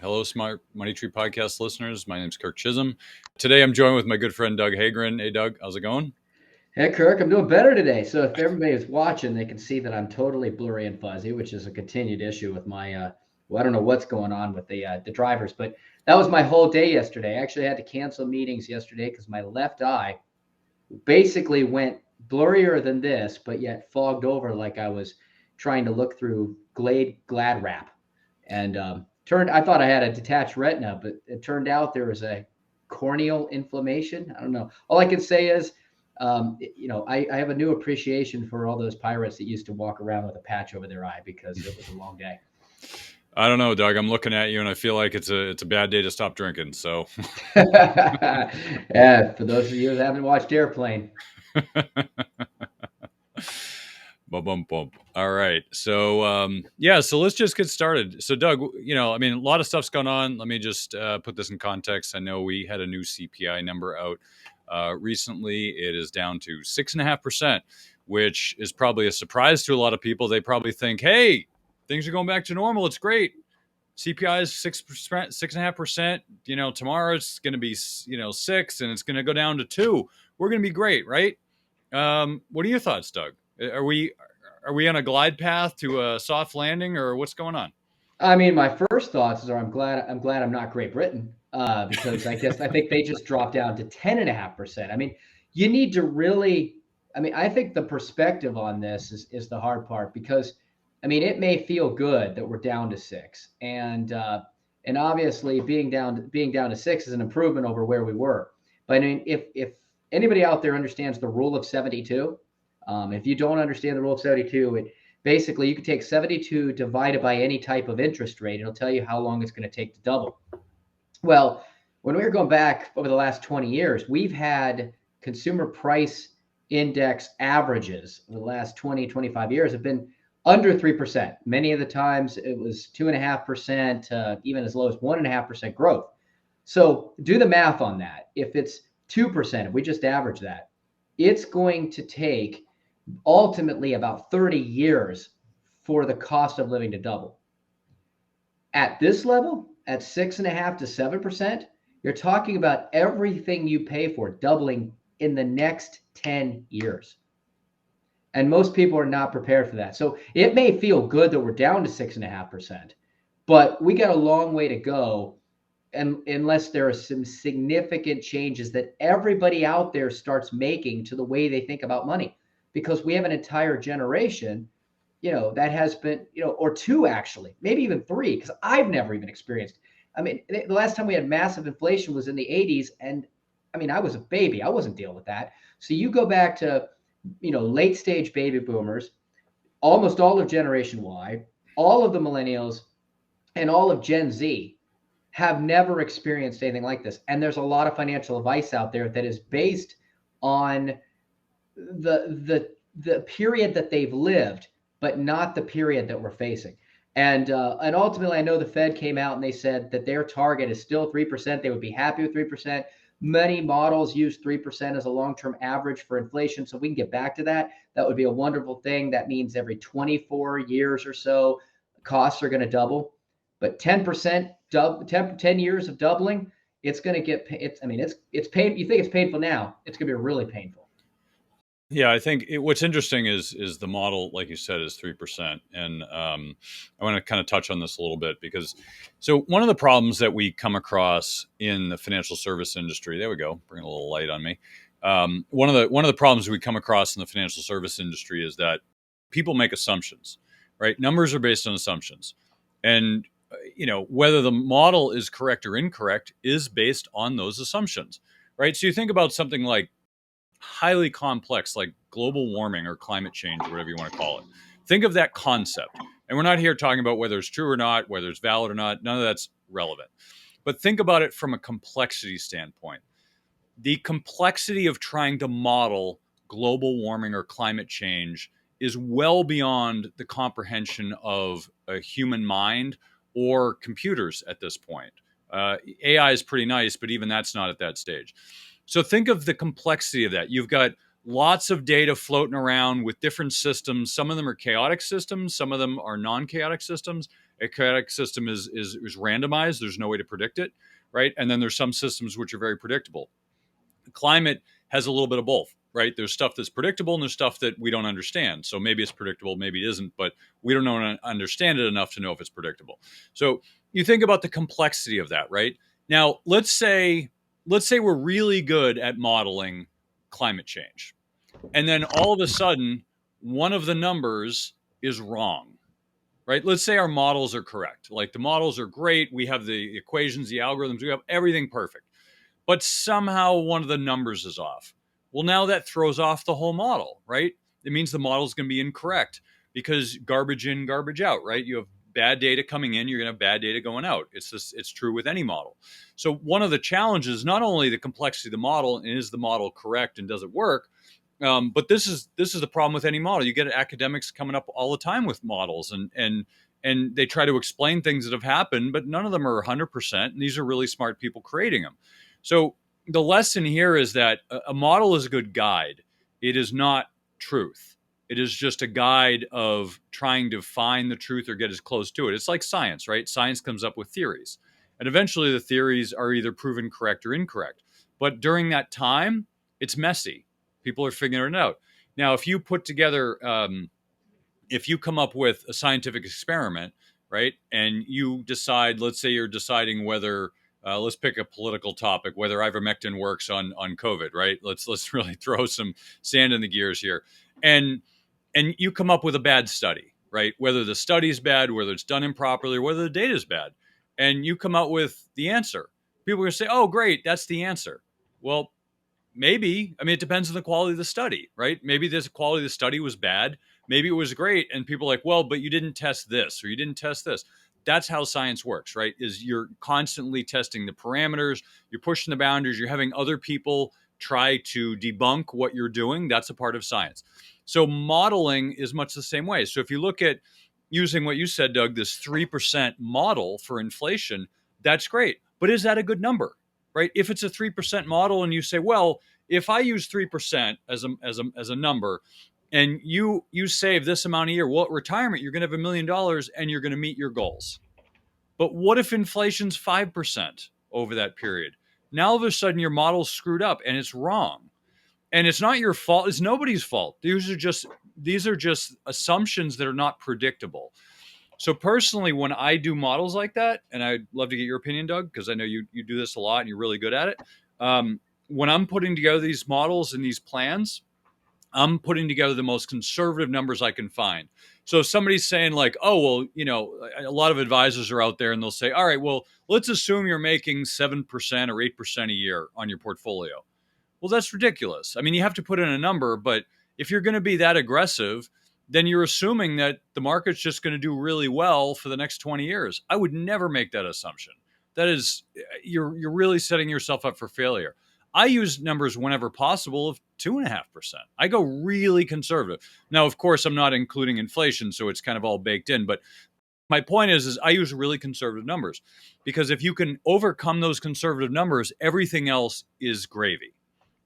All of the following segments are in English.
Hello, Smart Money Tree podcast listeners. My name is Kirk Chisholm. Today I'm joined with my good friend Doug Heagren. Hey, Doug, how's it going? Hey, Kirk, I'm doing better today. So if everybody is watching, they can see that I'm totally blurry and fuzzy, which is a continued issue with my, well, I don't know what's going on with the drivers, but that was my whole day yesterday. I actually had to cancel meetings yesterday because my left eye basically went blurrier than this, but yet fogged over like I was trying to look through Glad wrap. And I thought I had a detached retina, but it turned out there was a corneal inflammation. I don't know. All I can say is, I have a new appreciation for all those pirates that used to walk around with a patch over their eye because it was a long day. I don't know, Doug. I'm looking at you, and I feel like it's a bad day to stop drinking. So, Yeah, for those of you that haven't watched Airplane. bum bump. All right. So, so let's just get started. So, Doug, a lot of stuff's going on. Let me just put this in context. I know we had a new CPI number out recently. It is down to 6.5%, which is probably a surprise to a lot of people. They probably think, hey, things are going back to normal. It's great. CPI is 6%, 6.5%. Tomorrow it's going to be, 6, and it's going to go down to 2. We're going to be great, right? What are your thoughts, Doug? Are we on a glide path to a soft landing, or what's going on? I mean, my first thoughts are I'm glad I'm not Great Britain because I think they just dropped down to 10.5%. I mean, you need to really. I mean, I think the perspective on this is the hard part because, I mean, it may feel good that we're down to 6, and obviously being down to 6 is an improvement over where we were. But I mean, if anybody out there understands the rule of 72, if you don't understand the rule of 72, basically, you can take 72 divided by any type of interest rate. It'll tell you how long it's going to take to double. Well, when we were going back over the last 20 years, we've had consumer price index averages in the last 20, 25 years have been under 3%. Many of the times it was 2.5%, even as low as 1.5% growth. So do the math on that. If it's 2%, if we just average that, it's going to take ultimately about 30 years for the cost of living to double. At this level, at 6.5 to 7%, you're talking about everything you pay for doubling in the next 10 years. And most people are not prepared for that. So it may feel good that we're down to 6.5%, but we got a long way to go. And unless there are some significant changes that everybody out there starts making to the way they think about money, because we have an entire generation, that has been, or two actually, maybe even three, because I've never even experienced. I mean, the last time we had massive inflation was in the 80s, and I mean, I was a baby. I wasn't dealing with that. So you go back to, late stage baby boomers, almost all of Generation Y, all of the millennials, and all of Gen Z have never experienced anything like this. And there's a lot of financial advice out there that is based on the period that they've lived, but not the period that we're facing. And ultimately, I know the Fed came out and they said that their target is still 3%. They would be happy with 3%. Many models use 3% as a long-term average for inflation. So if we can get back to that, that would be a wonderful thing. That means every 24 years or so, costs are going to double. But 10%, 10 years of doubling, it's going to get, it's pain. You think it's painful now, it's going to be really painful. Yeah, I think what's interesting is the model, like you said, is 3%, and I want to kind of touch on this a little bit because so one of the problems that we come across in the financial service industry, there we go, bring a little light on me. One of the problems we come across in the financial service industry is that people make assumptions, right? Numbers are based on assumptions, and whether the model is correct or incorrect is based on those assumptions, right? So you think about something like highly complex, like global warming or climate change or whatever you want to call it. Think of that concept. And we're not here talking about whether it's true or not, whether it's valid or not. None of that's relevant. But think about it from a complexity standpoint. The complexity of trying to model global warming or climate change is well beyond the comprehension of a human mind or computers at this point. AI is pretty nice, but even that's not at that stage. So think of the complexity of that. You've got lots of data floating around with different systems. Some of them are chaotic systems, some of them are non-chaotic systems. A chaotic system is randomized. There's no way to predict it, right? And then there's some systems which are very predictable. Climate has a little bit of both, right? There's stuff that's predictable and there's stuff that we don't understand. So maybe it's predictable, maybe it isn't, but we don't know understand it enough to know if it's predictable. So you think about the complexity of that, right? Now, let's say we're really good at modeling climate change. And then all of a sudden, one of the numbers is wrong, right? Let's say our models are correct. Like the models are great. We have the equations, the algorithms, we have everything perfect, but somehow one of the numbers is off. Well, now that throws off the whole model, right? It means the model is going to be incorrect because garbage in, garbage out, right? You have bad data coming in, you're going to have bad data going out. It's true with any model. So one of the challenges, not only the complexity of the model, and is the model correct and does it work, but this is the problem with any model. You get academics coming up all the time with models, and they try to explain things that have happened, but none of them are 100%. And these are really smart people creating them. So the lesson here is that a model is a good guide. It is not truth. It is just a guide of trying to find the truth or get as close to it. It's like science, right? Science comes up with theories, and eventually the theories are either proven correct or incorrect. But during that time, it's messy. People are figuring it out. Now, if you put together, if you come up with a scientific experiment, right, and you decide, let's say you're deciding whether, let's pick a political topic, whether ivermectin works on COVID, right? Let's really throw some sand in the gears here, and you come up with a bad study, right? Whether the study's bad, whether it's done improperly, or whether the data is bad, and you come out with the answer. People are going to say, "Oh, great, that's the answer." Well, maybe. I mean, it depends on the quality of the study, right? Maybe this quality of the study was bad. Maybe it was great. And people are like, well, but you didn't test this or you didn't test this. That's how science works, right? Is you're constantly testing the parameters, you're pushing the boundaries, you're having other people try to debunk what you're doing. That's a part of science. So modeling is much the same way. So if you look at using what you said, Doug, this 3% model for inflation, that's great. But is that a good number? Right? If it's a 3% model and you say, well, if I use 3% as a number and you save this amount a year, well, at retirement, you're going to have $1 million and you're going to meet your goals. But what if inflation's 5% over that period? Now, all of a sudden, your model's screwed up and it's wrong. And it's not your fault. It's nobody's fault. These are just assumptions that are not predictable. So personally, when I do models like that, and I'd love to get your opinion, Doug, because I know you do this a lot and you're really good at it. When I'm putting together these models and these plans, I'm putting together the most conservative numbers I can find. So if somebody's saying like, oh, well, a lot of advisors are out there and they'll say, all right, well, let's assume you're making 7% or 8% a year on your portfolio. Well, that's ridiculous. I mean, you have to put in a number, but if you're going to be that aggressive, then you're assuming that the market's just going to do really well for the next 20 years. I would never make that assumption. That is, you're really setting yourself up for failure. I use numbers whenever possible of 2.5%. I go really conservative. Now, of course, I'm not including inflation, so it's kind of all baked in. But my point is I use really conservative numbers because if you can overcome those conservative numbers, everything else is gravy,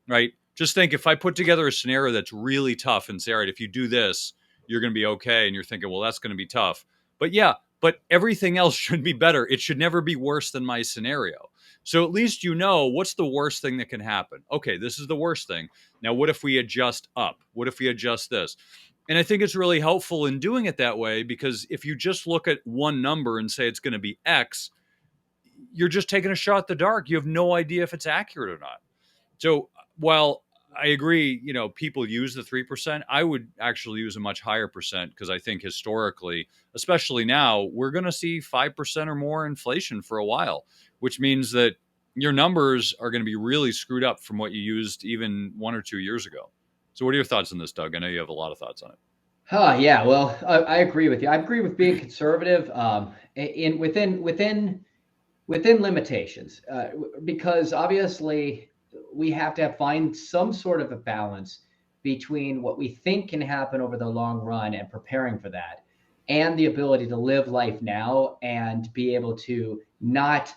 right? Just think if I put together a scenario that's really tough and say, all right, if you do this, you're going to be okay. And you're thinking, well, that's going to be tough. But yeah, but everything else should be better. It should never be worse than my scenario. So at least you know what's the worst thing that can happen. Okay, this is the worst thing. Now, what if we adjust up? What if we adjust this? And I think it's really helpful in doing it that way because if you just look at one number and say it's going to be X, you're just taking a shot at the dark. You have no idea if it's accurate or not. So while I agree, people use the 3%, I would actually use a much higher percent because I think historically, especially now, we're going to see 5% or more inflation for a while, which means that your numbers are going to be really screwed up from what you used even 1 or 2 years ago. So what are your thoughts on this, Doug? I know you have a lot of thoughts on it. Yeah, well, I agree with you. I agree with being conservative within limitations, because obviously we have to find some sort of a balance between what we think can happen over the long run and preparing for that, and the ability to live life now and be able to not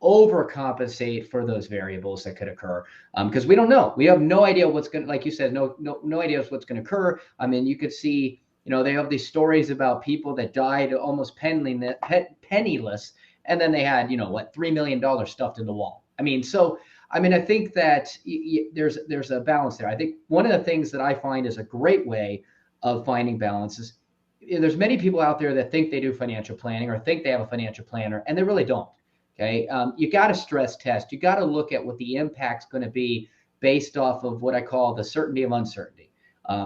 overcompensate for those variables that could occur, because we don't know. We have no idea what's going to, like you said, no idea what's going to occur. I mean, you could see, they have these stories about people that died almost penniless, and then they had, $3 million stuffed in the wall. I mean, I think that there's a balance there. I think one of the things that I find is a great way of finding balance is, there's many people out there that think they do financial planning or think they have a financial planner, and they really don't. Okay. You got to stress test. You got to look at what the impact's going to be based off of what I call the certainty of uncertainty.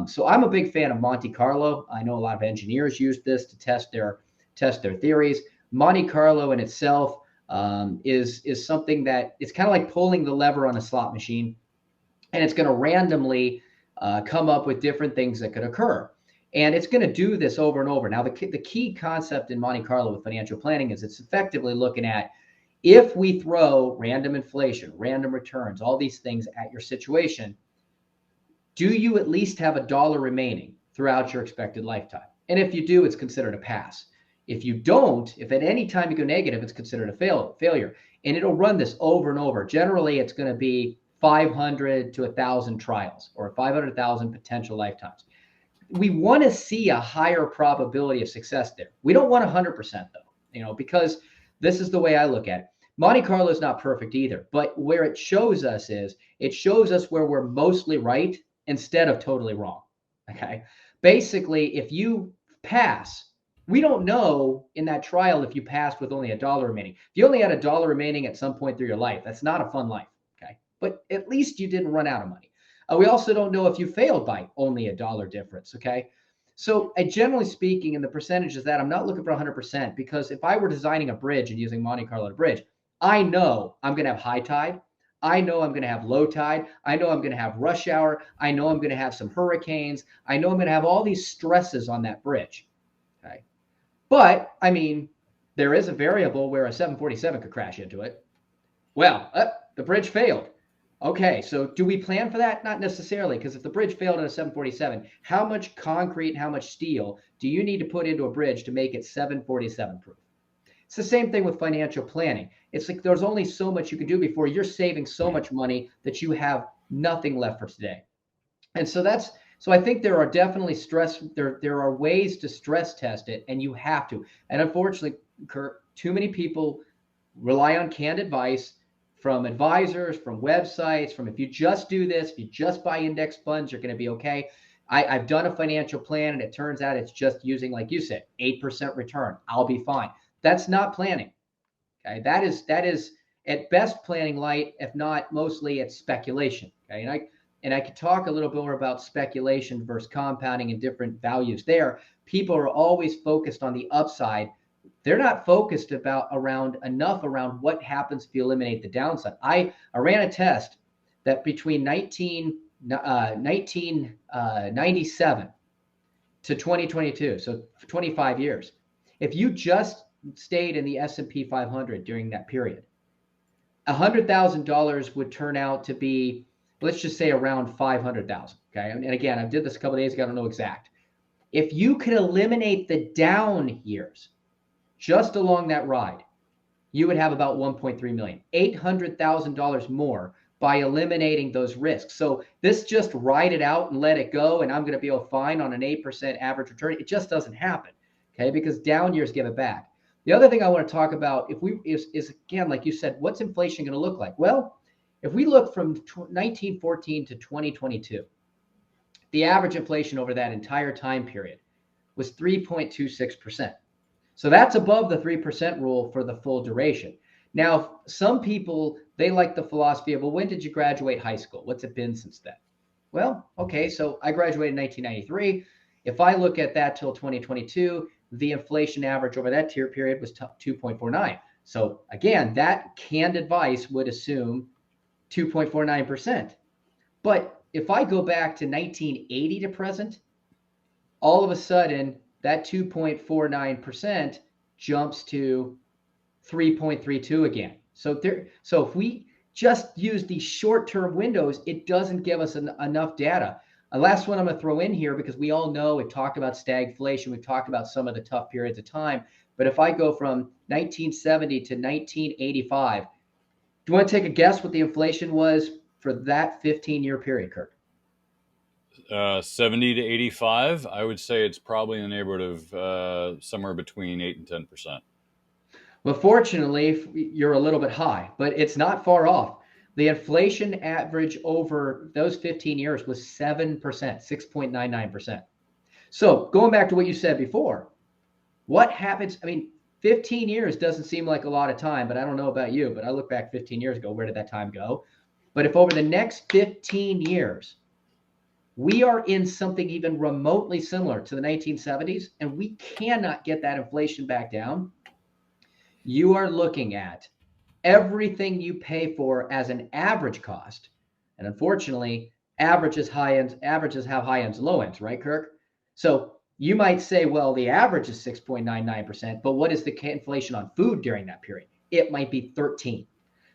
So I'm a big fan of Monte Carlo. I know a lot of engineers use this to test their theories. Monte Carlo in itself is something that it's kind of like pulling the lever on a slot machine, and it's going to randomly come up with different things that could occur. And it's going to do this over and over. Now, the key concept in Monte Carlo with financial planning is it's effectively looking at, if we throw random inflation, random returns, all these things at your situation, do you at least have $1 remaining throughout your expected lifetime? And if you do, it's considered a pass. If you don't, if at any time you go negative, it's considered a failure. And it'll run this over and over. Generally, it's going to be 500 to 1,000 trials, or 500,000 potential lifetimes. We want to see a higher probability of success there. We don't want 100% though, because this is the way I look at it. Monte Carlo is not perfect either, but where it shows us is, it shows us where we're mostly right instead of totally wrong. Okay. Basically, if you pass, we don't know in that trial if you passed with only $1 remaining. If you only had $1 remaining at some point through your life, that's not a fun life. Okay. But at least you didn't run out of money. We also don't know if you failed by only $1 difference. Okay. So generally speaking, in the percentages that I'm not looking for 100%, because if I were designing a bridge and using Monte Carlo to bridge, I know I'm going to have high tide. I know I'm going to have low tide. I know I'm going to have rush hour. I know I'm going to have some hurricanes. I know I'm going to have all these stresses on that bridge. Okay. But I mean, there is a variable where a 747 could crash into it. Well, the bridge failed. Okay, so do we plan for that? Not necessarily, because if the bridge failed on a 747, how much concrete and how much steel do you need to put into a bridge to make it 747 proof? It's the same thing with financial planning. It's like there's only so much you can do before you're saving so much money that you have nothing left for today. And so I think there are definitely there are ways to stress test it, and you have to. And unfortunately, Kirk, too many people rely on canned advice from advisors, from websites, from, if you just do this, if you just buy index funds, you're going to be okay. I've done a financial plan, and it turns out it's just using, like you said, 8% return. I'll be fine. That's not planning. Okay, that is at best planning light, if not mostly it's speculation. Okay, and I could talk a little bit more about speculation versus compounding and different values there. People are always focused on the upside. They're not focused around what happens if you eliminate the downside. I ran a test that between 1997 to 2022, so 25 years, if you just stayed in the S&P 500 during that period, $100,000 would turn out to be, let's just say, around 500,000. Okay, and again, I did this a couple of days ago. I don't know exact. If you could eliminate the down years just along that ride, you would have about 1.3 million, $800,000 more by eliminating those risks. So this just ride it out and let it go, and I'm going to be fine on an 8% average return. It just doesn't happen, okay? Because down years give it back. The other thing I want to talk about is again, like you said, what's inflation going to look like? Well, if we look from 1914 to 2022, the average inflation over that entire time period was 3.26%. So that's above the 3% rule for the full duration. Now, some people, they like the philosophy of, well, when did you graduate high school? What's it been since then? Well, okay, so I graduated in 1993. If I look at that till 2022, the inflation average over that tier period was 2.49. So again, that canned advice would assume 2.49%. But if I go back to 1980 to present, all of a sudden that 2.49% jumps to 3.32 again. So if we just use these short-term windows, it doesn't give us enough data. Last one I'm going to throw in here, because we all know we've talked about stagflation, we've talked about some of the tough periods of time. But if I go from 1970 to 1985, you want to take a guess what the inflation was for that 15-year period, Kirk? 70 to 85. I would say it's probably in the neighborhood of somewhere between 8 and 10%. Well, fortunately, you're a little bit high, but it's not far off. The inflation average over those 15 years was 7%, 6.99%. So going back to what you said before, what happens? I mean, 15 years doesn't seem like a lot of time, but I don't know about you, but I look back 15 years ago, where did that time go? But if over the next 15 years, we are in something even remotely similar to the 1970s, and we cannot get that inflation back down, you are looking at everything you pay for as an average cost. And unfortunately, averages have high ends, low ends, right, Kirk? So you might say, well, the average is 6.99%, but what is the inflation on food during that period? It might be 13.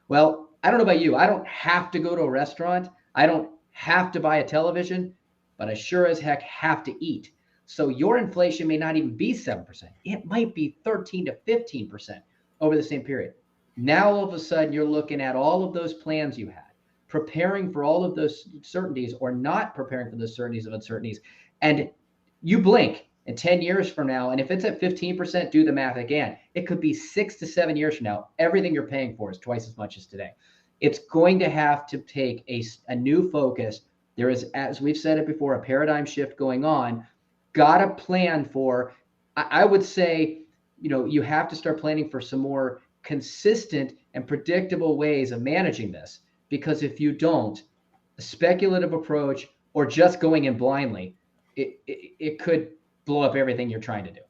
Well, I don't know about you. I don't have to go to a restaurant. I don't have to buy a television, but I sure as heck have to eat. So your inflation may not even be 7%. It might be 13 to 15% over the same period. Now, all of a sudden, you're looking at all of those plans you had, preparing for all of those certainties or not preparing for those certainties of uncertainties. And you blink in 10 years from now, and if it's at 15%, do the math again. It could be 6 to 7 years from now. Everything you're paying for is twice as much as today. It's going to have to take a new focus. There is, as we've said it before, a paradigm shift going on. Got to plan for, I would say, you have to start planning for some more consistent and predictable ways of managing this. Because if you don't, a speculative approach or just going in blindly, it could blow up everything you're trying to do.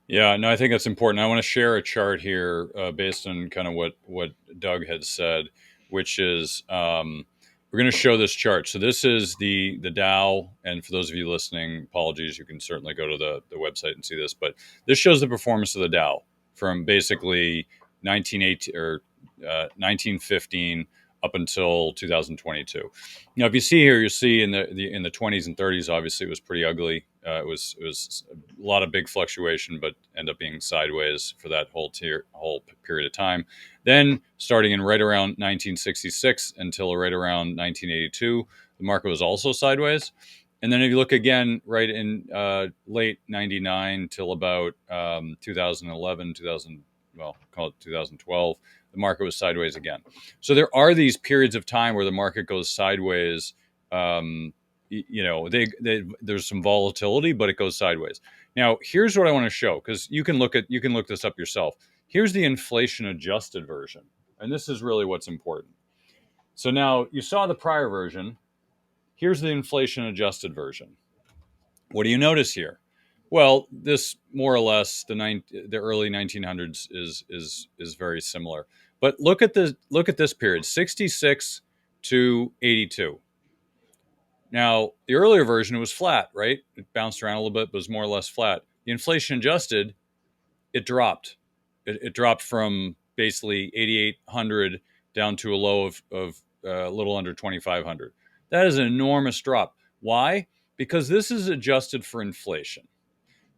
Yeah, no, I think that's important. I want to share a chart here based on kind of what Doug had said, which is we're going to show this chart. So this is the Dow, and for those of you listening, apologies, you can certainly go to the website and see this, but this shows the performance of the Dow from basically 1918 or 1915 up until 2022. Now, if you see here, you see in the 20s and 30s, obviously it was pretty ugly. It was a lot of big fluctuation, but end up being sideways for that whole period of time. Then, starting in right around 1966 until right around 1982, the market was also sideways. And then if you look again, right in late 99 till about 2011, call it 2012, the market was sideways again. So there are these periods of time where the market goes sideways. There's some volatility, but it goes sideways. Now, here's what I want to show, because you can look this up yourself. Here's the inflation adjusted version, and this is really what's important. So now you saw the prior version. Here's the inflation adjusted version. What do you notice here? Well, this more or less the early 1900s is very similar. But look at this period, 66 to 82. Now, the earlier version was flat, right? It bounced around a little bit, but was more or less flat. The inflation adjusted, it dropped. It dropped from basically 8,800 down to a low of a little under 2,500. That is an enormous drop. Why? Because this is adjusted for inflation.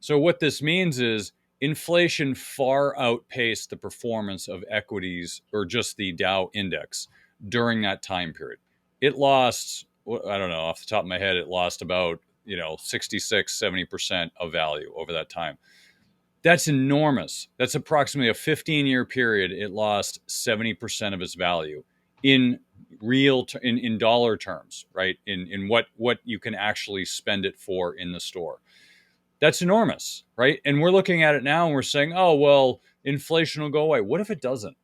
So what this means is inflation far outpaced the performance of equities or just the Dow index during that time period. It lost, I don't know, off the top of my head, it lost about 66, 70% of value over that time. That's enormous. That's approximately a 15-year period. It lost 70% of its value in in dollar terms, right? In what you can actually spend it for in the store. That's enormous, right? And we're looking at it now and we're saying, oh, well, inflation will go away. What if it doesn't?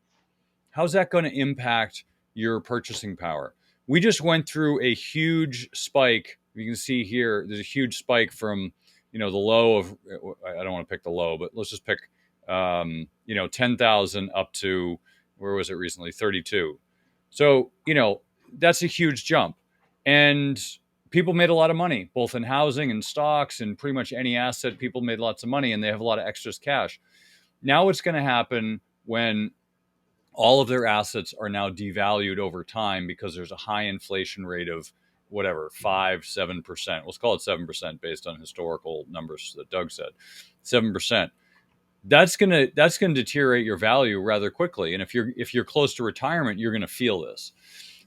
How's that going to impact your purchasing power? We just went through a huge spike. You can see here, there's a huge spike from, the low of, I don't want to pick the low, but let's just pick, 10,000 up to, where was it recently? 32. So, that's a huge jump. And people made a lot of money, both in housing and stocks and pretty much any asset. People made lots of money and they have a lot of excess cash. Now what's going to happen when all of their assets are now devalued over time because there's a high inflation rate of whatever, 5-7%. Let's call it 7% based on historical numbers that Doug said. 7%. that's gonna deteriorate your value rather quickly. And if you're close to retirement, you're gonna feel this.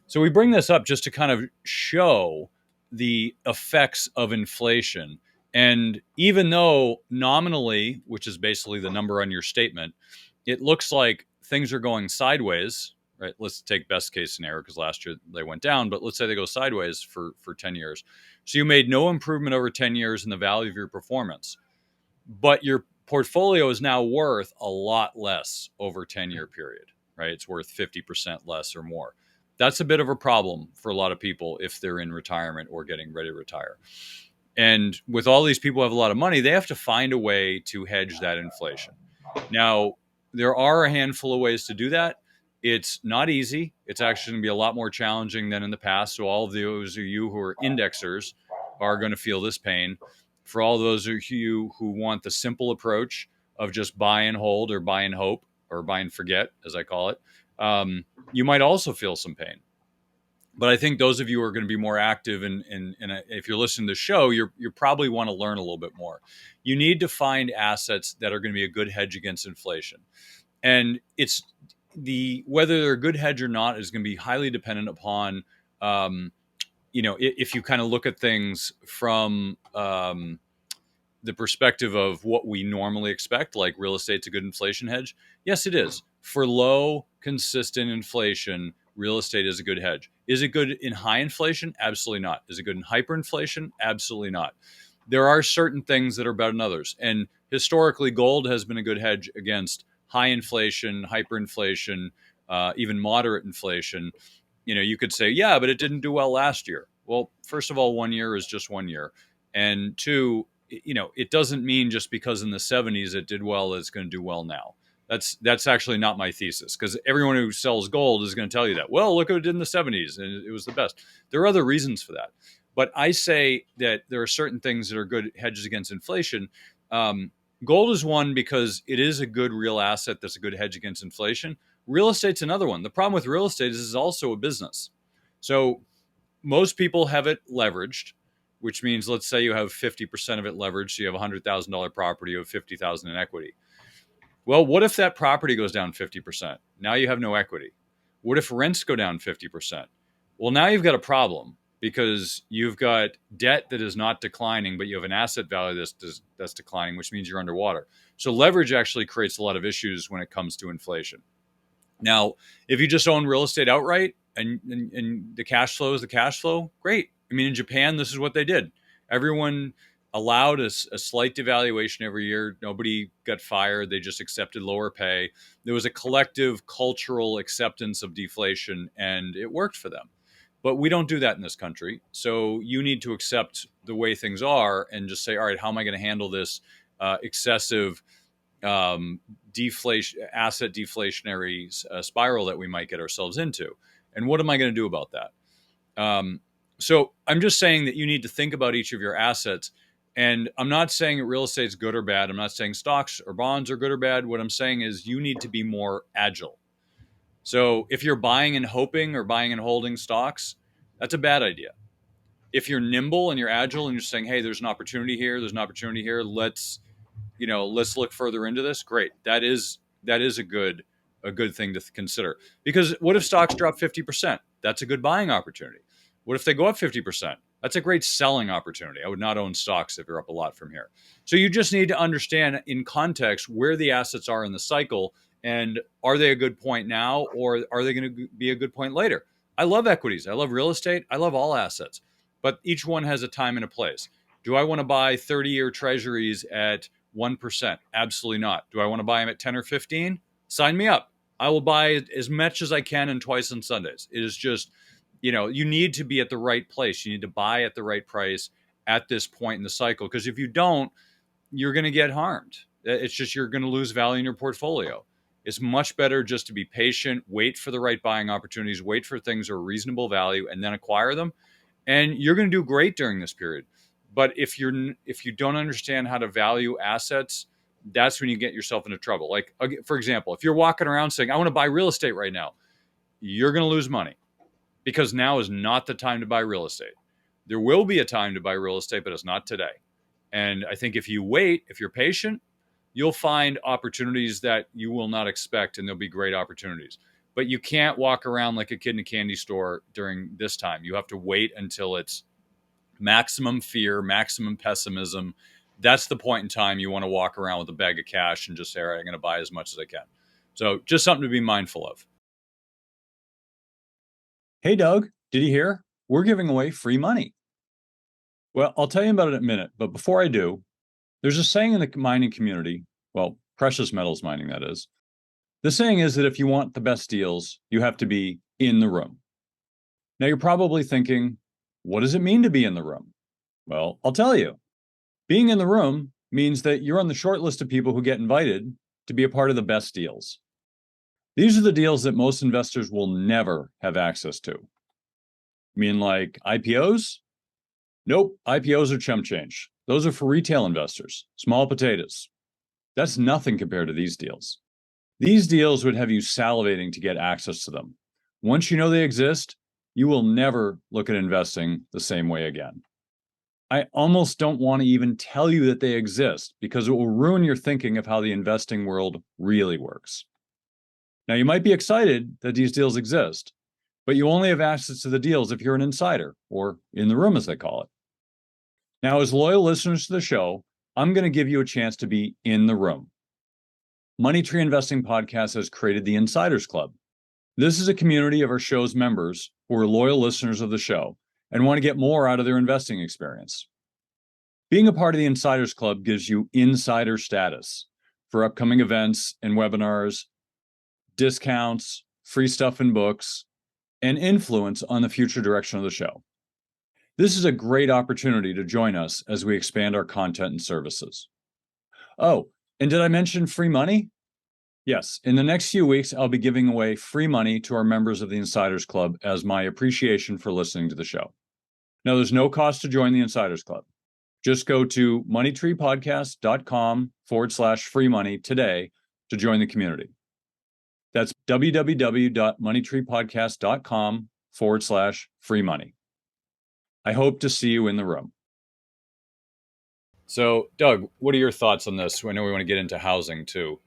So we bring this up just to kind of show the effects of inflation. And even though nominally, which is basically the number on your statement, it looks like things are going sideways, right? Let's take best case scenario because last year they went down, but let's say they go sideways for 10 years. So you made no improvement over 10 years in the value of your performance, but your portfolio is now worth a lot less over a 10-year period, right? It's worth 50% less or more. That's a bit of a problem for a lot of people if they're in retirement or getting ready to retire. And with all these people who have a lot of money, they have to find a way to hedge that inflation. Now, there are a handful of ways to do that. It's not easy. It's actually going to be a lot more challenging than in the past. So all of those of you who are indexers are going to feel this pain. For all those of you who want the simple approach of just buy and hold or buy and hope or buy and forget, as I call it, you might also feel some pain. But I think those of you who are going to be more active and if you're listening to the show, you probably want to learn a little bit more. You need to find assets that are going to be a good hedge against inflation. And it's whether they're a good hedge or not is going to be highly dependent upon, if you kind of look at things from the perspective of what we normally expect, like real estate's a good inflation hedge. Yes, it is. For low, consistent inflation, real estate is a good hedge. Is it good in high inflation? Absolutely not. Is it good in hyperinflation? Absolutely not. There are certain things that are better than others. And historically, gold has been a good hedge against high inflation, hyperinflation, even moderate inflation. You could say, yeah, but it didn't do well last year. Well, first of all, 1 year is just 1 year. And two, it doesn't mean just because in the 70s it did well, it's going to do well now. That's actually not my thesis, because everyone who sells gold is going to tell you that. Well, look what it did in the 70s, and it was the best. There are other reasons for that. But I say that there are certain things that are good hedges against inflation. Gold is one because it is a good real asset that's a good hedge against inflation. Real estate's another one. The problem with real estate is it's also a business. So most people have it leveraged, which means let's say you have 50% of it leveraged. So you have a $100,000 property, you have $50,000 in equity. Well, what if that property goes down 50%? Now you have no equity. What if rents go down 50%? Well, now you've got a problem because you've got debt that is not declining, but you have an asset value that's declining, which means you're underwater. So leverage actually creates a lot of issues when it comes to inflation. Now, if you just own real estate outright and the cash flow is the cash flow, great. I mean, in Japan, this is what they did. Everyone allowed a slight devaluation every year. Nobody got fired. They just accepted lower pay. There was a collective cultural acceptance of deflation, and it worked for them. But we don't do that in this country. So you need to accept the way things are and just say, all right, how am I going to handle this excessive asset deflationary spiral that we might get ourselves into? And what am I going to do about that? So I'm just saying that you need to think about each of your assets. And I'm not saying real estate is good or bad. I'm not saying stocks or bonds are good or bad. What I'm saying is you need to be more agile. So if you're buying and hoping or buying and holding stocks, that's a bad idea. If you're nimble and you're agile and you're saying, hey, there's an opportunity here, let's look further into this. Great. That is a good thing to consider. Because what if stocks drop 50%? That's a good buying opportunity. What if they go up 50%? That's a great selling opportunity. I would not own stocks if you're up a lot from here. So you just need to understand in context where the assets are in the cycle, and are they a good point now, or are they going to be a good point later? I love equities. I love real estate. I love all assets, but each one has a time and a place. Do I want to buy 30-year treasuries at 1%? Absolutely not. Do I want to buy them at 10 or 15? Sign me up. I will buy as much as I can and twice on Sundays. It is just, you need to be at the right place. You need to buy at the right price at this point in the cycle. Because if you don't, you're going to get harmed. It's just you're going to lose value in your portfolio. It's much better just to be patient, wait for the right buying opportunities, wait for things that are reasonable value, and then acquire them. And you're going to do great during this period. But if you don't understand how to value assets, that's when you get yourself into trouble. Like, for example, if you're walking around saying, I want to buy real estate right now, you're going to lose money because now is not the time to buy real estate. There will be a time to buy real estate, but it's not today. And I think if you wait, if you're patient, you'll find opportunities that you will not expect, and there'll be great opportunities. But you can't walk around like a kid in a candy store during this time. You have to wait until it's maximum fear, maximum pessimism. That's the point in time you want to walk around with a bag of cash and just say, all right, I'm going to buy as much as I can. So just something to be mindful of. Hey, Doug, did you hear? We're giving away free money. Well, I'll tell you about it in a minute. But before I do, there's a saying in the mining community, well, precious metals mining, that is. The saying is that if you want the best deals, you have to be in the room. Now, you're probably thinking, what does it mean to be in the room? Well, I'll tell you. Being in the room means that you're on the short list of people who get invited to be a part of the best deals. These are the deals that most investors will never have access to. You mean like IPOs? Nope, IPOs are chump change. Those are for retail investors, small potatoes. That's nothing compared to these deals. These deals would have you salivating to get access to them. Once you know they exist, you will never look at investing the same way again. I almost don't want to even tell you that they exist because it will ruin your thinking of how the investing world really works. Now, you might be excited that these deals exist, but you only have access to the deals if you're an insider, or in the room as they call it. Now, as loyal listeners to the show, I'm going to give you a chance to be in the room. Money Tree Investing Podcast has created the Insiders Club. This is a community of our show's members who are loyal listeners of the show and want to get more out of their investing experience. Being a part of the Insiders Club gives you insider status for upcoming events and webinars, discounts, free stuff and books, and influence on the future direction of the show. This is a great opportunity to join us as we expand our content and services. Oh, and did I mention free money? Yes, in the next few weeks, I'll be giving away free money to our members of the Insiders Club as my appreciation for listening to the show. Now, there's no cost to join the Insiders Club. Just go to moneytreepodcast.com/free money today to join the community. That's www.moneytreepodcast.com/free money. I hope to see you in the room. So, Doug, what are your thoughts on this? I know we want to get into housing too.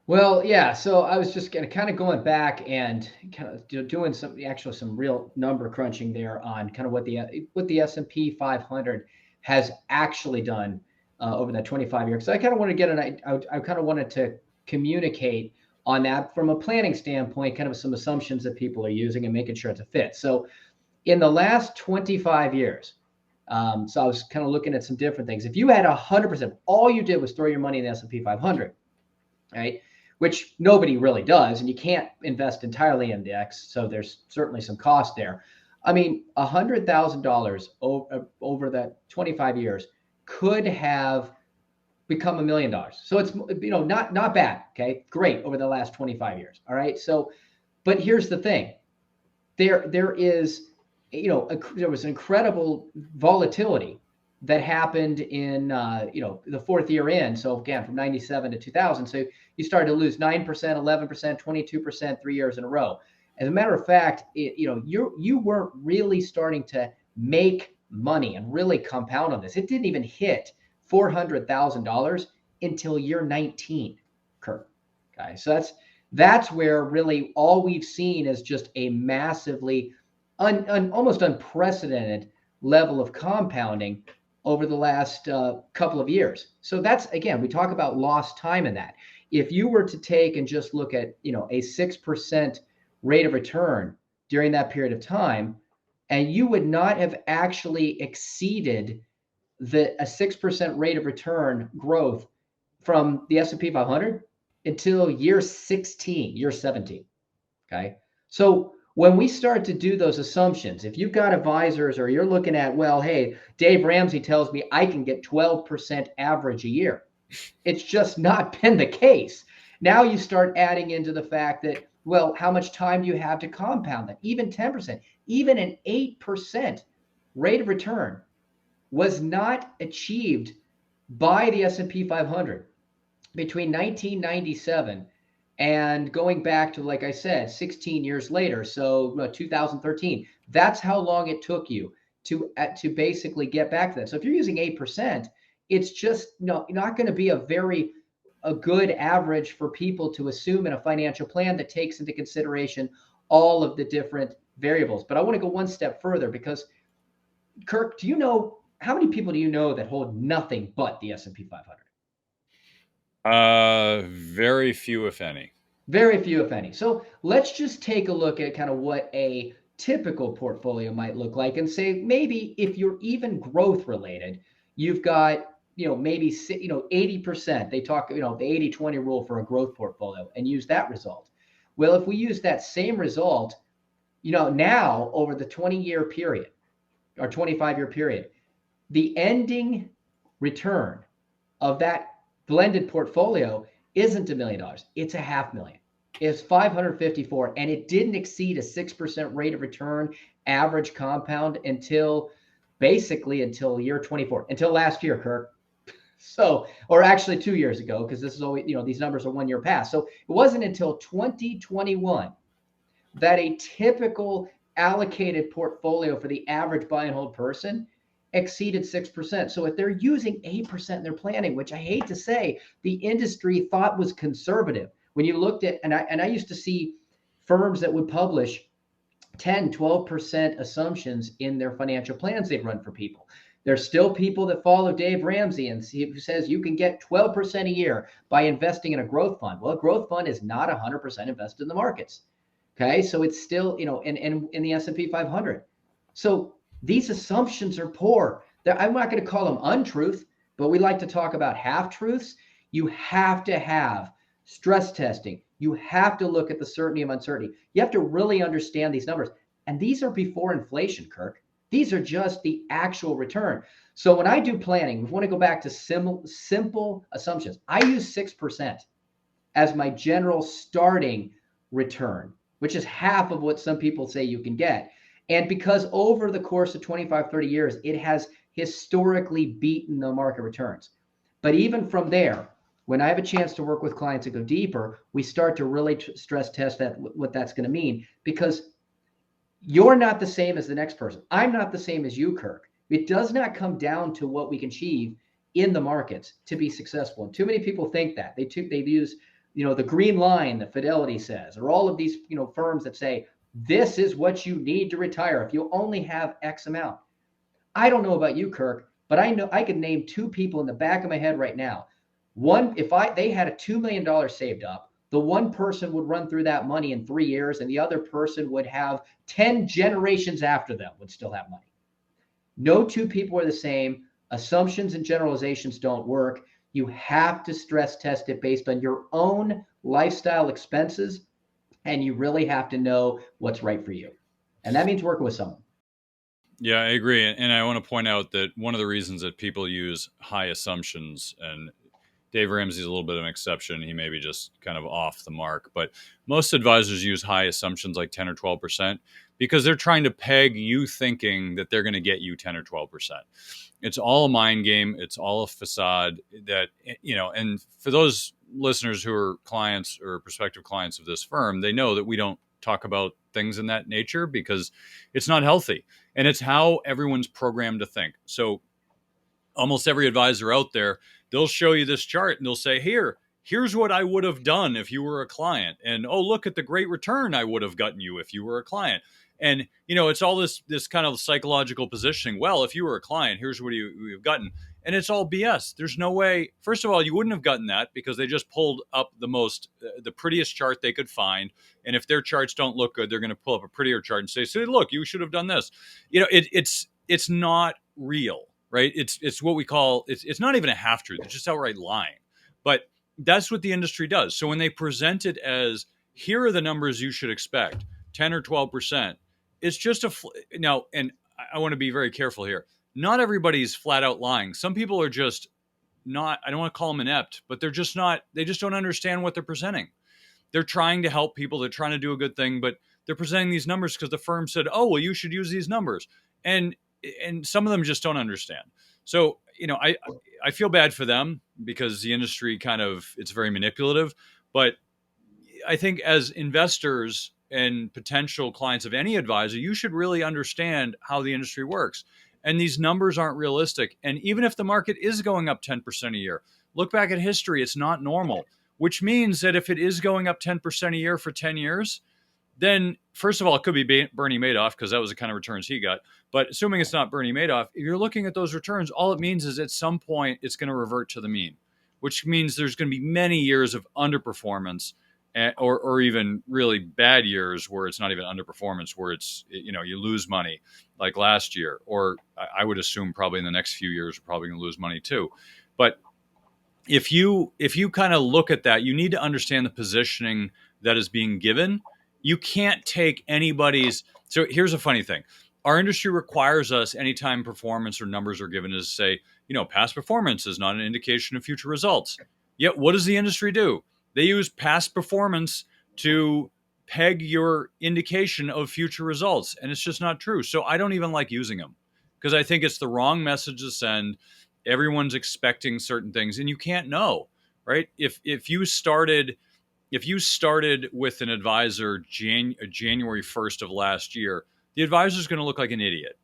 Well, yeah. So I was just kind of going back and kind of doing some real number crunching there on kind of what the S&P 500 has actually done over that 25 years. So I kind of want to I kind of wanted to communicate on that from a planning standpoint, kind of some assumptions that people are using and making sure it's a fit. So in the last 25 years, so I was kind of looking at some different things. If you had 100%, all you did was throw your money in the S&P 500, right? Which nobody really does, and you can't invest entirely in index, so there's certainly some cost there. I mean, $100,000 over that 25 years could have become $1 million. So it's not bad. Okay, great over the last 25 years. All right. So, but here's the thing: there is there was incredible volatility that happened in the fourth year in. So again, from 97 to 2000. So you started to lose 9%, 11%, 22%, 3 years in a row. As a matter of fact, you weren't really starting to make money and really compound on this. It didn't even hit $400,000 until year 19, Kirk. Okay, so that's where really all we've seen is just a massively almost unprecedented level of compounding over the last couple of years. So that's, again, we talk about lost time in that. If you were to take and just look at, a 6% rate of return during that period of time, and you would not have actually exceeded a 6% rate of return growth from the S&P 500 until year 16, year 17. Okay. So when we start to do those assumptions, if you've got advisors or you're looking at, well, hey, Dave Ramsey tells me I can get 12% average a year. It's just not been the case. Now you start adding into the fact that, well, how much time do you have to compound that? Even 10%, even an 8% rate of return was not achieved by the S&P 500 between 1997 and going back to, like I said, 16 years later, so 2013. That's how long it took you to basically get back to that. So if you're using 8%, it's just not going to be a good average for people to assume in a financial plan that takes into consideration all of the different variables. But I want to go one step further because, Kirk, do you know how many people do you know that hold nothing but the S&P 500? Very few, if any. Very few, if any. So let's just take a look at kind of what a typical portfolio might look like and say maybe if you're even growth related, you've got, maybe, 80%. They talk, the 80-20 rule for a growth portfolio and use that result. Well, if we use that same result, now over the 20-year period or 25-year period, the ending return of that blended portfolio isn't $1 million. It's $500,000. It's 554, and it didn't exceed a 6% rate of return average compound until year 24, until last year, Kirk. So, or actually 2 years ago, because this is always, these numbers are 1 year past. So it wasn't until 2021 that a typical allocated portfolio for the average buy and hold person exceeded 6%. So if they're using 8% in their planning, which I hate to say, the industry thought was conservative. When you looked at, and I used to see firms that would publish 10, 12% assumptions in their financial plans they'd run for people. There's still people that follow Dave Ramsey and who says you can get 12% a year by investing in a growth fund. Well, a growth fund is not 100% invested in the markets. Okay, so it's still, in the S&P 500. So these assumptions are poor. I'm not going to call them untruth, but we like to talk about half-truths. You have to have stress testing. You have to look at the certainty of uncertainty. You have to really understand these numbers. And these are before inflation, Kirk. These are just the actual return. So when I do planning, we want to go back to simple assumptions. I use 6% as my general starting return, which is half of what some people say you can get. And because over the course of 25, 30 years, it has historically beaten the market returns. But even from there, when I have a chance to work with clients and go deeper, we start to really stress test what that's going to mean, because you're not the same as the next person. I'm not the same as you, Kirk. It does not come down to what we can achieve in the markets to be successful. And too many people think that. They use the green line that Fidelity says, or all of these, firms that say, this is what you need to retire if you only have X amount. I don't know about you, Kirk, but I know I could name 2 people in the back of my head right now. One, if they had a $2 million saved up, the one person would run through that money in 3 years, and the other person would have 10 generations after them would still have money. No 2 people are the same. Assumptions and generalizations don't work. You have to stress test it based on your own lifestyle expenses, and you really have to know what's right for you. And that means working with someone. Yeah, I agree. And I want to point out that one of the reasons that people use high assumptions, and Dave Ramsey's a little bit of an exception, he may be just kind of off the mark, but most advisors use high assumptions like 10 or 12% because they're trying to peg you thinking that they're going to get you 10 or 12%. It's all a mind game. It's all a facade that, and for those listeners who are clients or prospective clients of this firm, they know that we don't talk about things in that nature because it's not healthy. And it's how everyone's programmed to think. So almost every advisor out there, they'll show you this chart and they'll say, here's what I would have done if you were a client. And, oh, look at the great return I would have gotten you if you were a client. And, it's all this kind of psychological positioning. Well, if you were a client, here's what you've gotten. And it's all BS. There's no way. First of all, you wouldn't have gotten that because they just pulled up the prettiest chart they could find. And if their charts don't look good, they're going to pull up a prettier chart and say, look, you should have done this. It's not real, right? It's what we call, it's not even a half truth. It's just outright lying. But that's what the industry does. So when they present it as, here are the numbers you should expect, 10 or 12%, it's just now, and I want to be very careful here. Not everybody's flat out lying. Some people are just not, I don't want to call them inept, but they just don't understand what they're presenting. They're trying to help people. They're trying to do a good thing, but they're presenting these numbers because the firm said, oh, well, you should use these numbers. And some of them just don't understand. So, I feel bad for them because the industry it's very manipulative. But I think as investors and potential clients of any advisor, you should really understand how the industry works. And these numbers aren't realistic. And even if the market is going up 10% a year, look back at history, it's not normal, which means that if it is going up 10% a year for 10 years, then first of all, it could be Bernie Madoff because that was the kind of returns he got. But assuming it's not Bernie Madoff, if you're looking at those returns, all it means is at some point it's going to revert to the mean, which means there's going to be many years of underperformance, or even really bad years where it's not even underperformance, where it's, you lose money like last year, or I would assume probably in the next few years we're probably going to lose money too. But if you kind of look at that, you need to understand the positioning that is being given. You can't take anybody's. So here's a funny thing. Our industry requires us, anytime performance or numbers are given, is say, past performance is not an indication of future results. Yet what does the industry do? They use past performance to peg your indication of future results. And it's just not true. So I don't even like using them because I think it's the wrong message to send. Everyone's expecting certain things and you can't know, right? If you started with an advisor January 1st of last year, the advisor is going to look like an idiot.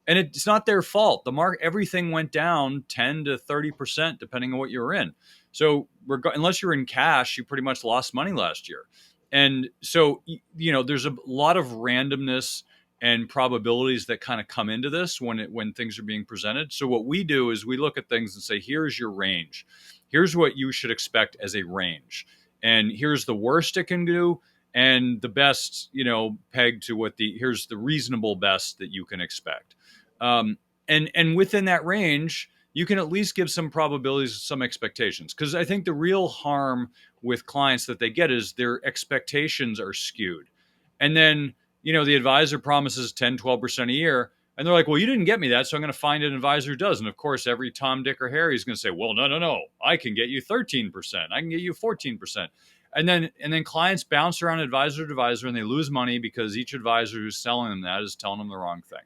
And it's not their fault. Everything went down 10 to 30%, depending on what you were in. So unless you're in cash, you pretty much lost money last year. And so, there's a lot of randomness and probabilities that kind of come into this when things are being presented. So what we do is we look at things and say, here's your range. Here's what you should expect as a range. And here's the worst it can do. And the best, pegged to here's the reasonable best that you can expect. And within that range, you can at least give some probabilities, some expectations. Because I think the real harm with clients that they get is their expectations are skewed. And then, the advisor promises 10, 12% a year. And they're like, well, you didn't get me that, so I'm going to find an advisor who does. And of course, every Tom, Dick, or Harry is going to say, well, no, I can get you 13%. I can get you 14%. And then clients bounce around advisor to advisor and they lose money because each advisor who's selling them that is telling them the wrong thing.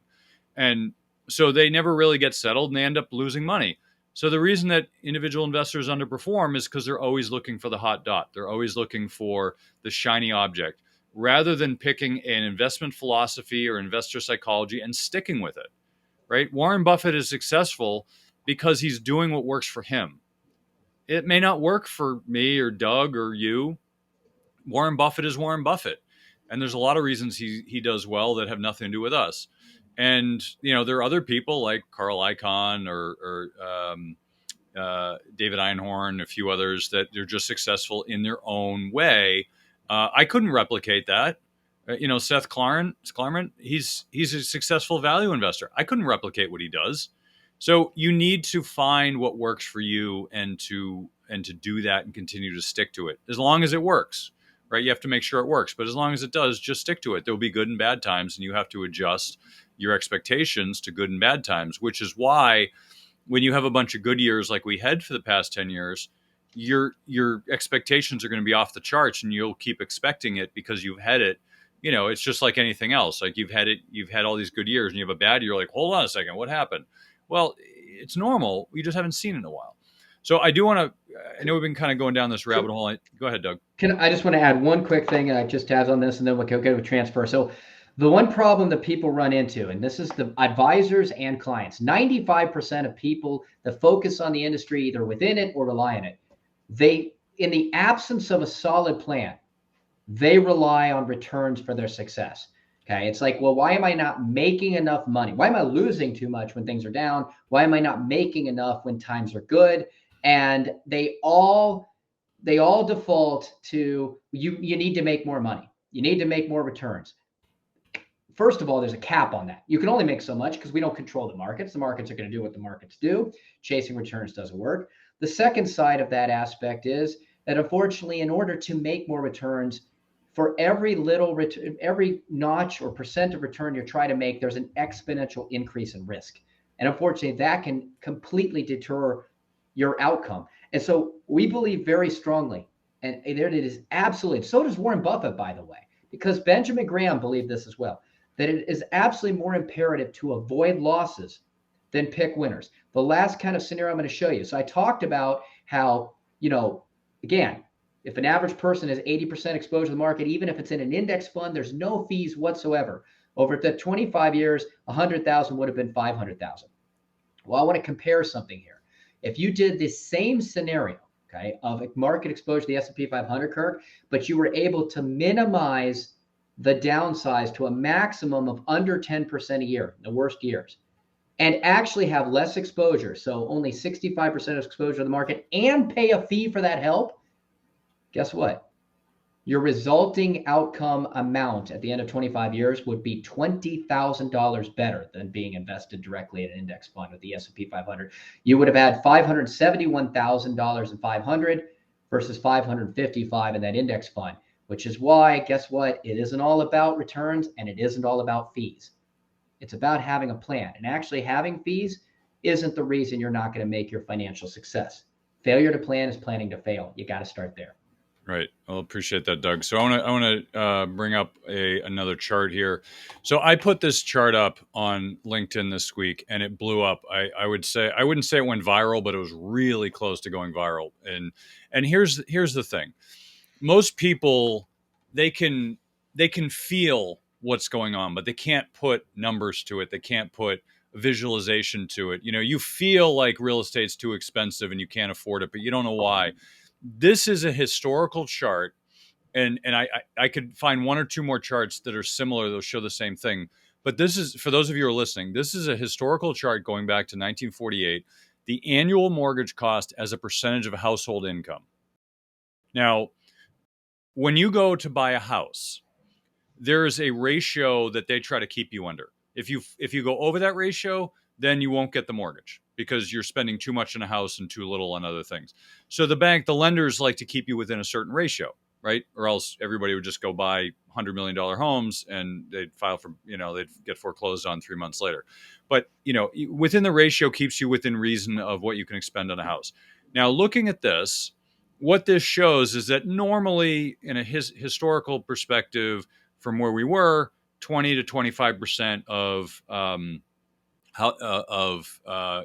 And so they never really get settled and they end up losing money. So the reason that individual investors underperform is because they're always looking for the hot dot. They're always looking for the shiny object rather than picking an investment philosophy or investor psychology and sticking with it, right? Warren Buffett is successful because he's doing what works for him. It may not work for me or Doug or you. Warren Buffett is Warren Buffett. And there's a lot of reasons he does well that have nothing to do with us. And, there are other people like Carl Icahn or David Einhorn, a few others that they're just successful in their own way. I couldn't replicate that. Seth Klarman, he's a successful value investor. I couldn't replicate what he does. So you need to find what works for you and to do that and continue to stick to it as long as it works, right? You have to make sure it works, but as long as it does, just stick to it. There'll be good and bad times and you have to adjust your expectations to good and bad times, which is why when you have a bunch of good years like we had for the past 10 years, your expectations are going to be off the charts and you'll keep expecting it because you've had it. It's just like anything else. Like you've had all these good years and you have a bad year. Like, hold on a second, what happened? Well, it's normal. We just haven't seen it in a while. So I know we've been kind of going down this rabbit hole. Go ahead, Doug. I just want to add one quick thing, just tabs on this, and then we'll go with transfer. So the one problem that people run into, and this is the advisors and clients, 95% of people that focus on the industry, either within it or rely on it, in the absence of a solid plan, they rely on returns for their success. Okay. It's like, well, why am I not making enough money? Why am I losing too much when things are down? Why am I not making enough when times are good? And they all default to you need to make more money. You need to make more returns. First of all, there's a cap on that. You can only make so much because we don't control the markets. The markets are going to do what the markets do. Chasing returns doesn't work. The second side of that aspect is that unfortunately, in order to make more returns, for every every notch or percent of return you're trying to make, there's an exponential increase in risk. And unfortunately, that can completely deter your outcome. And so we believe very strongly, and there it is absolutely, so does Warren Buffett, by the way, because Benjamin Graham believed this as well, that it is absolutely more imperative to avoid losses than pick winners. The last kind of scenario I'm going to show you. So I talked about how, again, if an average person has 80% exposure to the market, even if it's in an index fund, there's no fees whatsoever. Over the 25 years, 100,000 would have been 500,000. Well, I want to compare something here. If you did the same scenario, okay, of market exposure to the S&P 500, Kirk, but you were able to minimize the downsize to a maximum of under 10% a year, in the worst years, and actually have less exposure, so only 65% of exposure to the market, and pay a fee for that help, guess what? Your resulting outcome amount at the end of 25 years would be $20,000 better than being invested directly in an index fund with the S&P 500. You would have had $571,000 in 500 versus 555 in that index fund, which is why, guess what? It isn't all about returns and it isn't all about fees. It's about having a plan. And actually having fees isn't the reason you're not going to make your financial success. Failure to plan is planning to fail. You got to start there. Right. I'll appreciate that, Doug. So I want to bring up another chart here. So I put this chart up on LinkedIn this week, and it blew up. I would say I wouldn't say it went viral, but it was really close to going viral. And here's the thing: most people they can feel what's going on, but they can't put numbers to it. They can't put visualization to it. You know, you feel like real estate's too expensive and you can't afford it, but you don't know why. This is a historical chart, and I could find one or two more charts that are similar that'll show the same thing. But this is, for those of you who are listening, this is a historical chart going back to 1948, the annual mortgage cost as a percentage of household income. Now, when you go to buy a house, there is a ratio that they try to keep you under. If you go over that ratio, then you won't get the mortgage because you're spending too much on a house and too little on other things. So the lenders like to keep you within a certain ratio, right? Or else everybody would just go buy $100 million homes and they'd file for, they'd get foreclosed on 3 months later. But, within the ratio keeps you within reason of what you can expend on a house. Now, looking at this, what this shows is that normally in a historical perspective from where we were, 20 to 25% of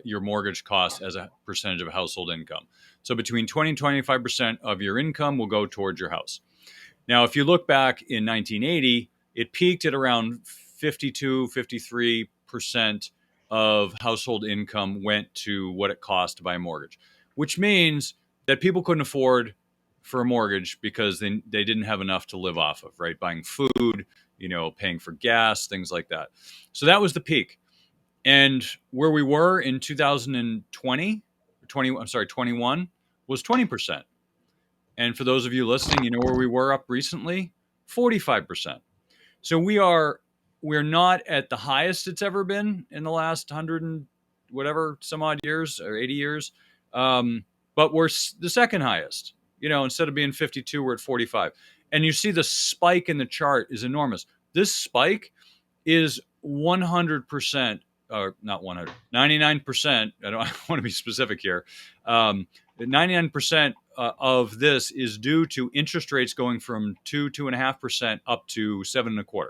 your mortgage costs as a percentage of household income. So between 20 and 25% of your income will go towards your house. Now, if you look back in 1980, it peaked at around 52, 53% of household income went to what it cost to buy a mortgage, which means that people couldn't afford for a mortgage because they didn't have enough to live off of, right? Buying food, paying for gas, things like that. So that was the peak. And where we were in 2021 was 20%. And for those of you listening, where we were up recently, 45%. So we're not at the highest it's ever been in the last 100 and whatever some odd years or 80 years. But we're the second highest. Instead of being 52, we're at 45. And you see the spike in the chart is enormous. This spike is 100%. Or not 100, 99%. I want to be specific here. 99% of this is due to interest rates going from 2.5% up to 7.25%.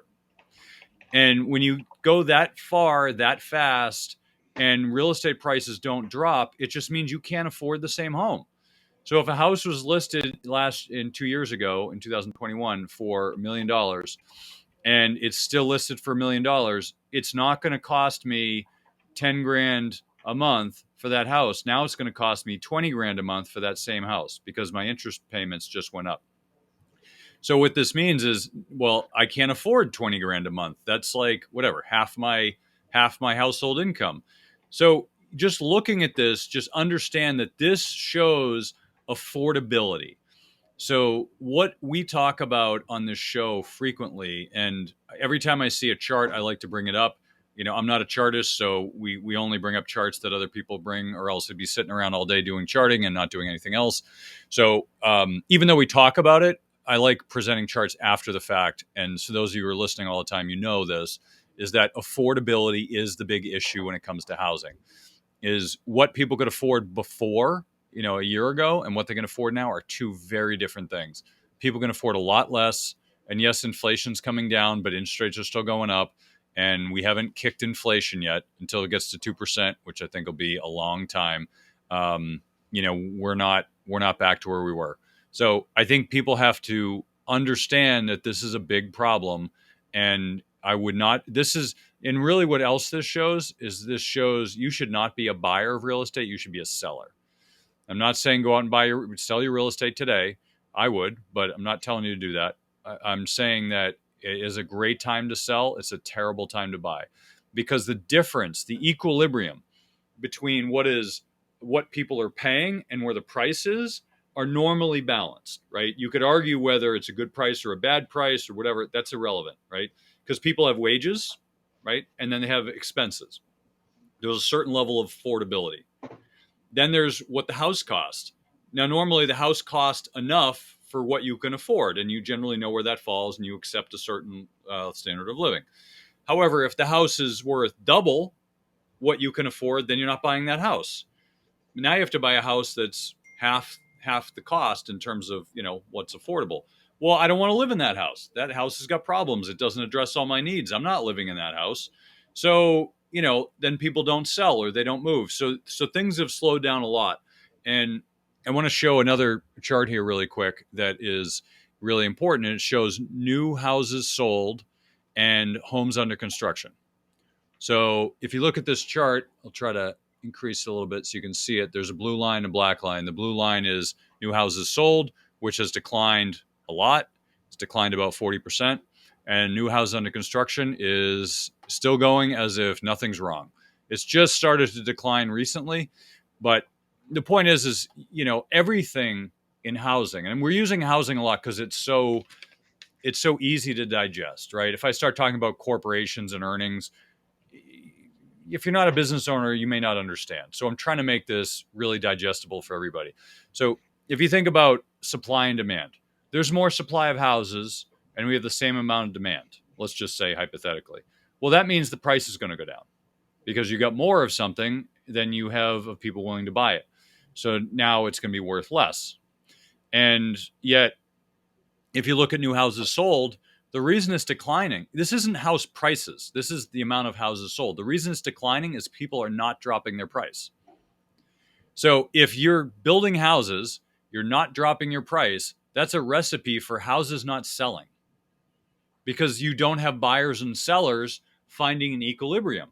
And when you go that far, that fast, and real estate prices don't drop, it just means you can't afford the same home. So if a house was listed 2 years ago in 2021 for $1 million, and it's still listed for $1 million, it's not going to cost me 10 grand a month for that house. Now it's going to cost me 20 grand a month for that same house because my interest payments just went up. So what this means is, well, I can't afford 20 grand a month. That's like whatever, half my household income. So just looking at this, just understand that this shows affordability. So what we talk about on this show frequently, and every time I see a chart, I like to bring it up. I'm not a chartist, so we only bring up charts that other people bring, or else it'd be sitting around all day doing charting and not doing anything else. So even though we talk about it, I like presenting charts after the fact. And so those of you who are listening all the time, this, is that affordability is the big issue when it comes to housing, is what people could afford before, a year ago, and what they can afford now are two very different things. People can afford a lot less. And yes, inflation's coming down, but interest rates are still going up. And we haven't kicked inflation yet until it gets to 2%, which I think will be a long time. We're not back to where we were. So I think people have to understand that this is a big problem. And I would not. This is, and really what else this shows is this shows you should not be a buyer of real estate. You should be a seller. I'm not saying go out and sell your real estate today. I would, but I'm not telling you to do that. I'm saying that it is a great time to sell. It's a terrible time to buy, because the difference, the equilibrium between what people are paying and where the price is are normally balanced, right? You could argue whether it's a good price or a bad price or whatever. That's irrelevant, right? Because people have wages, right? And then they have expenses. There's a certain level of affordability. Then there's what the house costs. Now, normally the house costs enough for what you can afford, and you generally know where that falls, and you accept a certain standard of living. However, if the house is worth double what you can afford, then you're not buying that house. Now you have to buy a house that's half the cost in terms of, what's affordable. Well, I don't want to live in that house. That house has got problems. It doesn't address all my needs. I'm not living in that house. So, then people don't sell or they don't move. So things have slowed down a lot. And I want to show another chart here really quick that is really important. And it shows new houses sold and homes under construction. So if you look at this chart, I'll try to increase it a little bit so you can see it. There's a blue line and a black line. The blue line is new houses sold, which has declined a lot. It's declined about 40%. And new houses under construction is still going as if nothing's wrong. It's just started to decline recently. But the point is everything in housing, and we're using housing a lot because it's so easy to digest, right? If I start talking about corporations and earnings, if you're not a business owner, you may not understand. So I'm trying to make this really digestible for everybody. So if you think about supply and demand, there's more supply of houses and we have the same amount of demand. Let's just say hypothetically. Well, that means the price is going to go down because you got more of something than you have of people willing to buy it. So now it's going to be worth less. And yet, if you look at new houses sold, the reason it's declining, this isn't house prices. This is the amount of houses sold. The reason it's declining is people are not dropping their price. So if you're building houses, you're not dropping your price, that's a recipe for houses not selling because you don't have buyers and sellers finding an equilibrium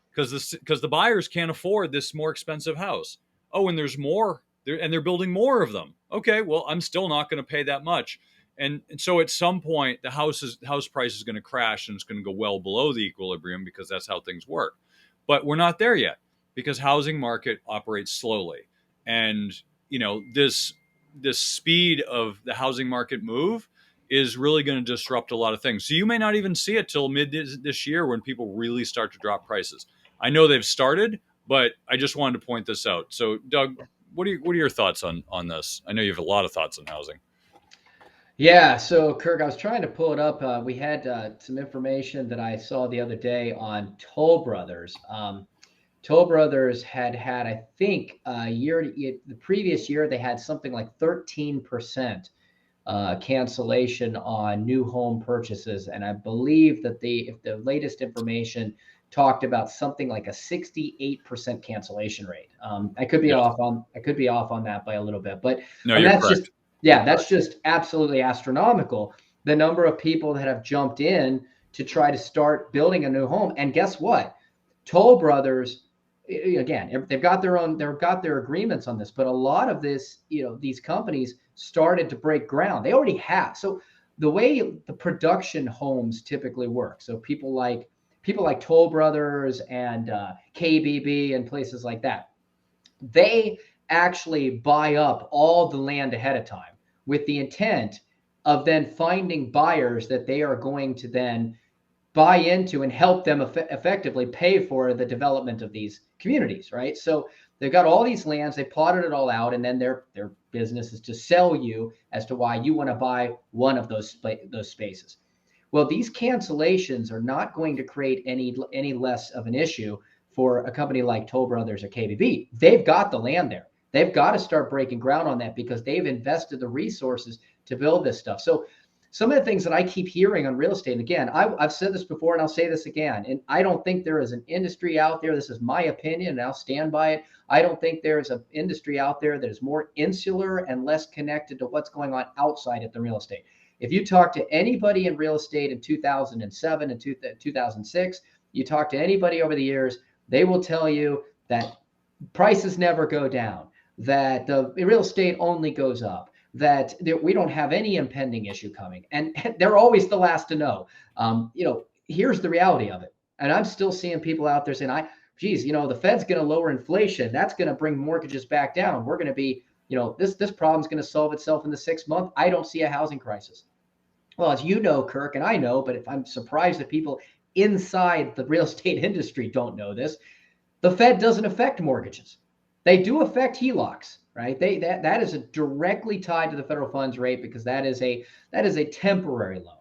because the buyers can't afford this more expensive house. Oh, and there's more and they're building more of them. Okay, well, I'm still not going to pay that much. And so at some point, the house price is going to crash and it's going to go well below the equilibrium because that's how things work. But we're not there yet because housing market operates slowly. And, this speed of the housing market move is really going to disrupt a lot of things. So you may not even see it till mid this year when people really start to drop prices. I know they've started, but I just wanted to point this out. So, Doug, what are your thoughts on this? I know you have a lot of thoughts on housing. Yeah, so Kirk, I was trying to pull it up. We had some information that I saw the other day on Toll Brothers. Toll Brothers had, I think, the previous year, they had something like 13% cancellation on new home purchases. And I believe that if the latest information talked about something like a 68% cancellation rate. I could be off on that by a little bit, but no, you're that's correct. that's just absolutely astronomical. The number of people that have jumped in to try to start building a new home. And guess what? Toll Brothers, again, they've got their agreements on this, but a lot of this, these companies started to break ground. They already have. So the way the production homes typically work, so people like Toll Brothers and KBB and places like that, they actually buy up all the land ahead of time with the intent of then finding buyers that they are going to then buy into and help them effectively pay for the development of these communities, right? So they've got all these lands, they plotted it all out, and then their business is to sell you as to why you want to buy one of those spaces. Well, these cancellations are not going to create any less of an issue for a company like Toll Brothers or KBB. They've got the land there. They've got to start breaking ground on that because they've invested the resources to build this stuff. So some of the things that I keep hearing on real estate, and again, I've said this before and I'll say this again, and I don't think there is an industry out there, this is my opinion and I'll stand by it, I don't think there is an industry out there that is more insular and less connected to what's going on outside of the real estate. If you talk to anybody in real estate in 2007 and 2006, you talk to anybody over the years, they will tell you that prices never go down, that the real estate only goes up, that we don't have any impending issue coming. And they're always the last to know. Here's the reality of it. And I'm still seeing people out there saying, geez, the Fed's going to lower inflation. That's going to bring mortgages back down. We're going to be, this problem's going to solve itself in the 6 month. I don't see a housing crisis. Well, as you know, Kirk, and I know, but if I'm surprised that people inside the real estate industry don't know this, the Fed doesn't affect mortgages. They do affect HELOCs, right? That is directly tied to the federal funds rate because that is a temporary loan.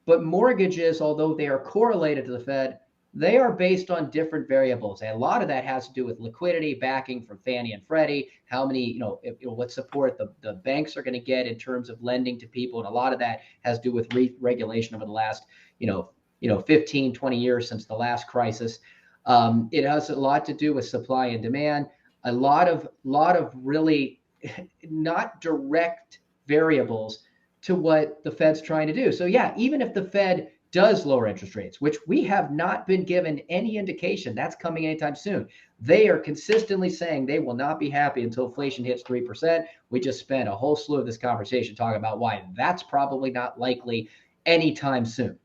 But mortgages, although they are correlated to the Fed, they are based on different variables. And a lot of that has to do with liquidity, backing from Fannie and Freddie, how many, what support the banks are going to get in terms of lending to people. And a lot of that has to do with regulation over the last, 15, 20 years since the last crisis. It has a lot to do with supply and demand, a lot of really not direct variables to what the Fed's trying to do. So yeah, even if the Fed does lower interest rates, which we have not been given any indication that's coming anytime soon, they are consistently saying they will not be happy until inflation hits 3%. We just spent a whole slew of this conversation talking about why that's probably not likely anytime soon.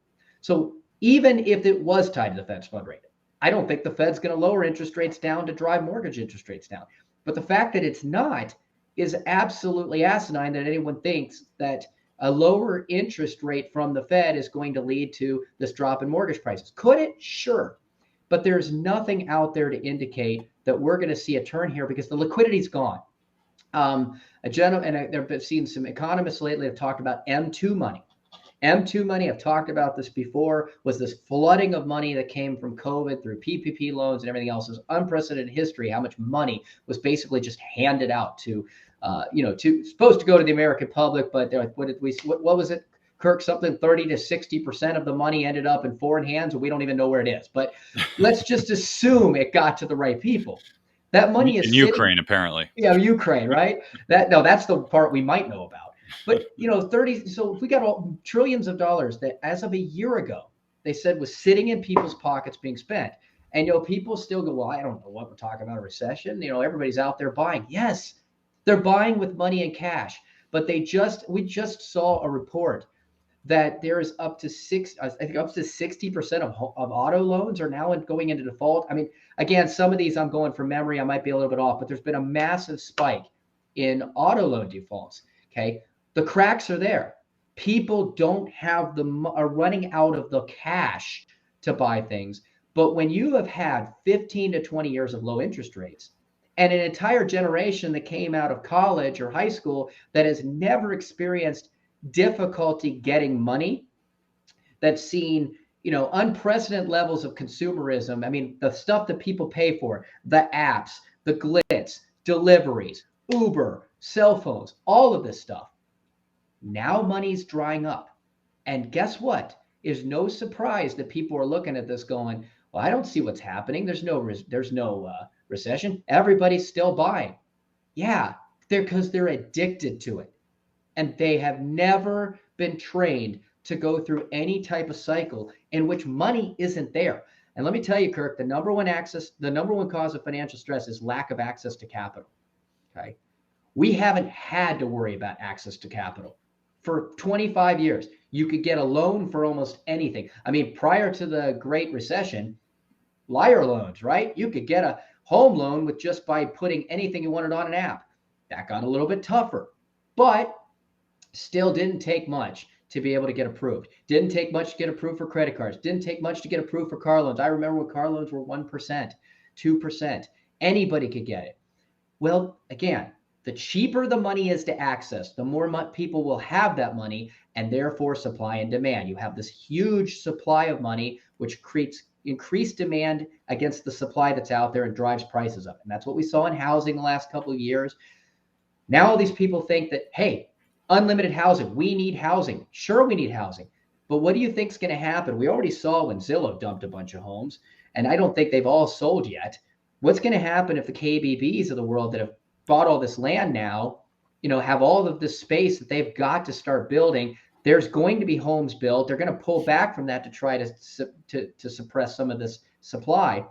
So even if it was tied to the Fed's fund rate, I don't think the Fed's going to lower interest rates down to drive mortgage interest rates down. But the fact that it's not is absolutely asinine that anyone thinks that a lower interest rate from the Fed is going to lead to this drop in mortgage prices. Could it? Sure. But there's nothing out there to indicate that we're going to see a turn here because the liquidity's gone. I've seen some economists lately have talked about M2 money. M2 money, I've talked about this before, was this flooding of money that came from COVID through PPP loans and everything else. Is unprecedented history how much money was basically just handed out to supposed to go to the American public, but what was it, Kirk? Something 30 to 60% of the money ended up in foreign hands, and we don't even know where it is. But let's just assume it got to the right people. That money is in Ukraine, apparently. Yeah, Ukraine, right? That's the part we might know about. But so if we got trillions of dollars that as of a year ago, they said was sitting in people's pockets being spent. And people still go, well, I don't know what we're talking about, a recession. Everybody's out there buying. Yes, they're buying with money and cash. But we just saw a report that there is up to 60% of auto loans are now going into default. I mean, again, some of these I'm going from memory, I might be a little bit off, but there's been a massive spike in auto loan defaults. Okay. The cracks are there. People don't have are running out of the cash to buy things. But when you have had 15 to 20 years of low interest rates and an entire generation that came out of college or high school that has never experienced difficulty getting money, that's seen, unprecedented levels of consumerism. I mean, the stuff that people pay for, the apps, the glitz, deliveries, Uber, cell phones, all of this stuff. Now money's drying up. And guess what? It's no surprise that people are looking at this going, well, I don't see what's happening. There's no recession. Everybody's still buying. Yeah, because they're addicted to it. And they have never been trained to go through any type of cycle in which money isn't there. And let me tell you, Kirk, the number one cause of financial stress is lack of access to capital. Okay. We haven't had to worry about access to capital. For 25 years, you could get a loan for almost anything. I mean, prior to the Great Recession, liar loans, right? You could get a home loan with just by putting anything you wanted on an app. That got a little bit tougher, but still didn't take much to be able to get approved. Didn't take much to get approved for credit cards. Didn't take much to get approved for car loans. I remember when car loans were 1%, 2%. Anybody could get it. Well, again, the cheaper the money is to access, the more people will have that money, and therefore supply and demand. You have this huge supply of money, which creates increased demand against the supply that's out there and drives prices up. And that's what we saw in housing the last couple of years. Now all these people think that, hey, unlimited housing, we need housing. Sure, we need housing. But what do you think is going to happen? We already saw when Zillow dumped a bunch of homes, and I don't think they've all sold yet. What's going to happen if the KBBs of the world that have bought all this land now, have all of this space that they've got to start building? There's going to be homes built. They're going to pull back from that to try to suppress some of this supply,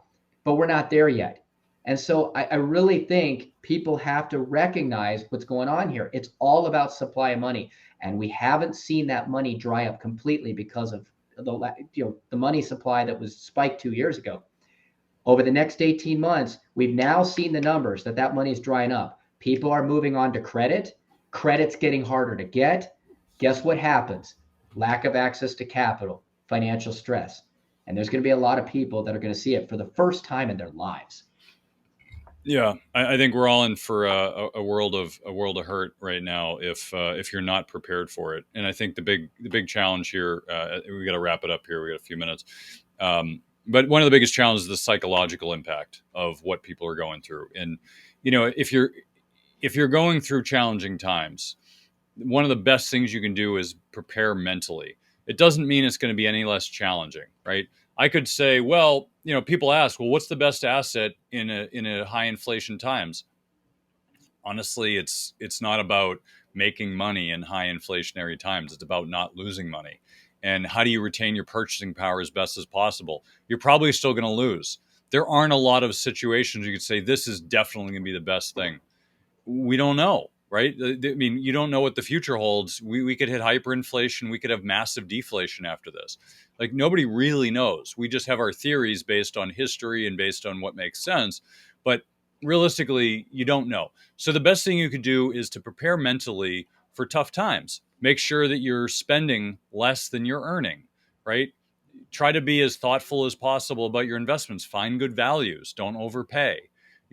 but we're not there yet. And so I really think people have to recognize what's going on here. It's all about supply of money, and we haven't seen that money dry up completely because of the money supply that was spiked 2 years ago. Over the next 18 months, we've now seen the numbers that money is drying up. People are moving on to credit. Credit's getting harder to get. Guess what happens? Lack of access to capital, financial stress. And there's going to be a lot of people that are going to see it for the first time in their lives. Yeah, I think we're all in for a world of hurt right now if you're not prepared for it. And I think the big challenge here, we got to wrap it up here. We got a few minutes. But one of the biggest challenges is the psychological impact of what people are going through. And if you're going through challenging times, one of the best things you can do is prepare mentally. It doesn't mean it's going to be any less challenging, right? I could say, well, people ask, well, what's the best asset in a high inflation times? Honestly, it's not about making money in high inflationary times. It's about not losing money. And how do you retain your purchasing power as best as possible? You're probably still going to lose. There aren't a lot of situations you could say this is definitely going to be the best thing. We don't know, right? I mean, you don't know what the future holds. We could hit hyperinflation. We could have massive deflation after this. Like, nobody really knows. We just have our theories based on history and based on what makes sense. But realistically, you don't know. So the best thing you could do is to prepare mentally for tough times. Make sure that you're spending less than you're earning, right? Try to be as thoughtful as possible about your investments. Find good values. Don't overpay.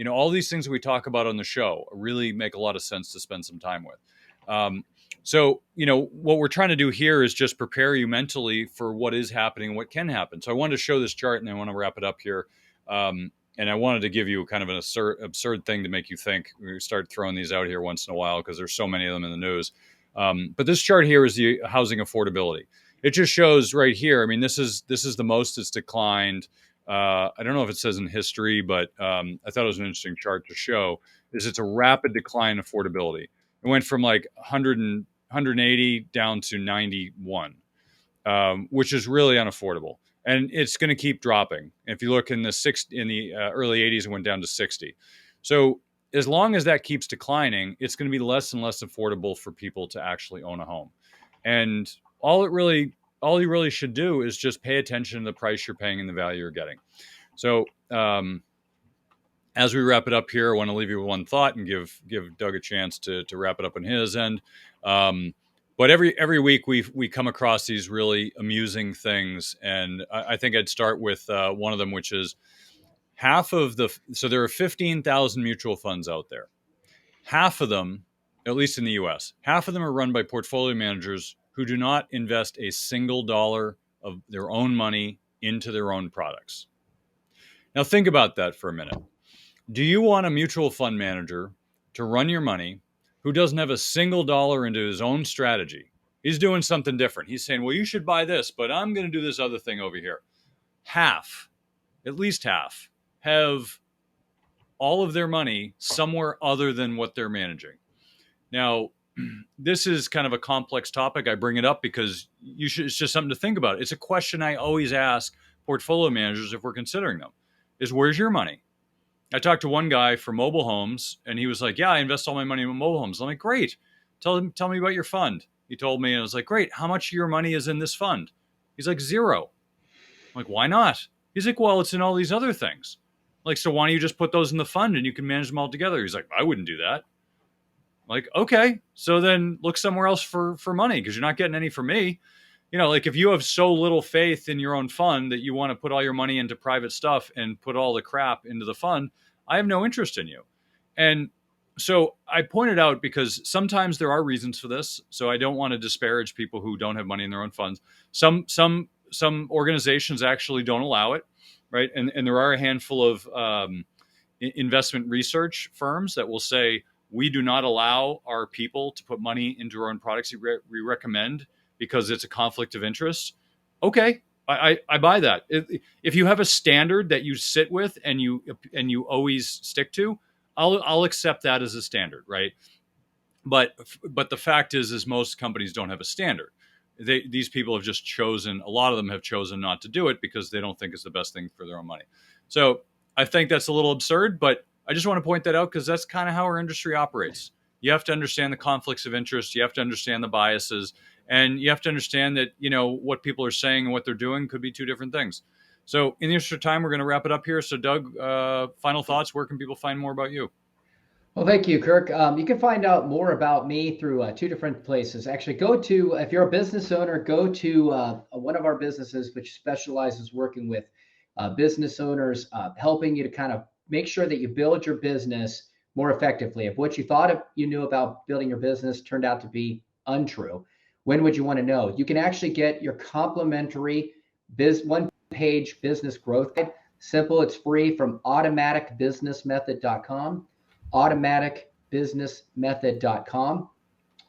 All these things we talk about on the show really make a lot of sense to spend some time with. So, what we're trying to do here is just prepare you mentally for what is happening, what can happen. So I wanted to show this chart, and I want to wrap it up here. And I wanted to give you kind of an absurd thing to make you think. We start throwing these out here once in a while because there's so many of them in the news. But this chart here is the housing affordability. It just shows right here. I mean, this is the most it's declined. I don't know if it says in history, but I thought it was an interesting chart to show. It's a rapid decline in affordability. It went from like 180 down to 91, which is really unaffordable. And it's going to keep dropping. If you look in the early 80s, it went down to 60. So as long as that keeps declining, it's going to be less and less affordable for people to actually own a home. And all you really should do is just pay attention to the price you're paying and the value you're getting. So as we wrap it up here, I want to leave you with one thought and give Doug a chance to wrap it up on his end. But every week we come across these really amusing things, and I think I'd start with one of them, which is so there are 15,000 mutual funds out there. Half of them, at least in the U.S., half of them are run by portfolio managers who do not invest a single dollar of their own money into their own products. Now think about that for a minute. Do you want a mutual fund manager to run your money who doesn't have a single dollar into his own strategy? He's doing something different. He's saying, well, you should buy this, but I'm going to do this other thing over here. At least half, have all of their money somewhere other than what they're managing. Now, this is kind of a complex topic. I bring it up because it's just something to think about. It's a question I always ask portfolio managers if we're considering them, is where's your money? I talked to one guy for mobile homes, and he was like, yeah, I invest all my money in mobile homes. I'm like, great. Tell me about your fund. He told me, and I was like, great. How much of your money is in this fund? He's like, zero. I'm like, why not? He's like, well, it's in all these other things. I'm like, so why don't you just put those in the fund and you can manage them all together? He's like, I wouldn't do that. I'm like, okay, so then look somewhere else for money because you're not getting any from me. Like if you have so little faith in your own fund that you want to put all your money into private stuff and put all the crap into the fund, I have no interest in you. And so I pointed out because sometimes there are reasons for this. So I don't want to disparage people who don't have money in their own funds. Some organizations actually don't allow it, right? And there are a handful of investment research firms that will say, we do not allow our people to put money into our own products we recommend because it's a conflict of interest. Okay, I buy that. If you have a standard that you sit with and you always stick to, I'll accept that as a standard, right? But the fact is most companies don't have a standard. these people have just chosen, a lot of them have chosen not to do it because they don't think it's the best thing for their own money. So I think that's a little absurd, but I just want to point that out because that's kind of how our industry operates. You have to understand the conflicts of interest. You have to understand the biases, and you have to understand that, what people are saying and what they're doing could be two different things. So in the interest of time, we're going to wrap it up here. So Doug, final thoughts, where can people find more about you? Well, thank you, Kirk. You can find out more about me through two different places. Actually, if you're a business owner, go to one of our businesses, which specializes working with business owners, helping you to kind of make sure that you build your business more effectively. If what you thought you knew about building your business turned out to be untrue, when would you want to know? You can actually get your complimentary one-page business growth guide. Simple, it's free, from automaticbusinessmethod.com. automaticbusinessmethod.com.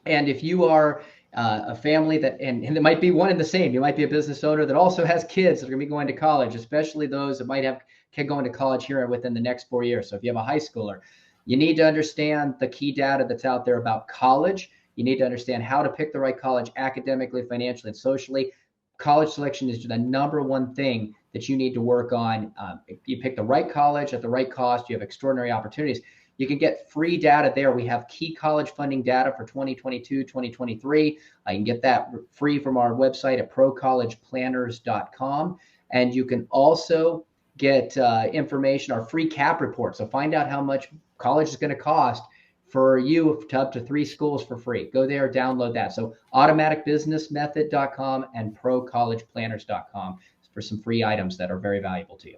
And if you are a family and it might be one and the same, you might be a business owner that also has kids that are going to be going to college, especially those that might have kid going to college here within the next 4 years. So if you have a high schooler, you need to understand the key data that's out there about college. You need to understand how to pick the right college academically, financially, and socially. College selection is the number one thing that you need to work on. If you pick the right college at the right cost, you have extraordinary opportunities. You can get free data there. We have key college funding data for 2022, 2023. I can get that free from our website at ProCollegePlanners.com. And you can also get information, our free cap report. So find out how much college is going to cost for you to up to 3 schools for free. Go there, download that. So automaticbusinessmethod.com and ProCollegePlanners.com for some free items that are very valuable to you.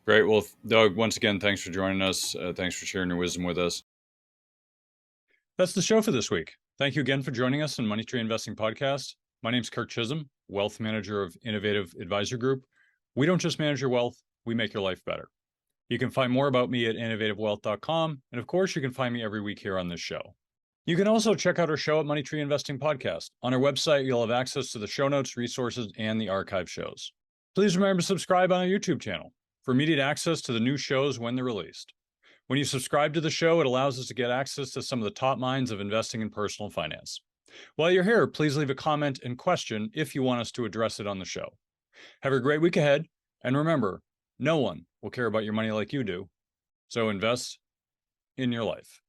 Great. Well, Doug, once again, thanks for joining us. Thanks for sharing your wisdom with us. That's the show for this week. Thank you again for joining us on Money Tree Investing Podcast. My name's Kirk Chisholm, Wealth Manager of Innovative Advisor Group. We don't just manage your wealth, we make your life better. You can find more about me at innovativewealth.com. And of course, you can find me every week here on this show. You can also check out our show at Money Tree Investing Podcast. On our website, you'll have access to the show notes, resources, and the archive shows. Please remember to subscribe on our YouTube channel for immediate access to the new shows when they're released. When you subscribe to the show, it allows us to get access to some of the top minds of investing in personal finance. While you're here, please leave a comment and question if you want us to address it on the show. Have a great week ahead, and remember, no one will care about your money like you do, so invest in your life.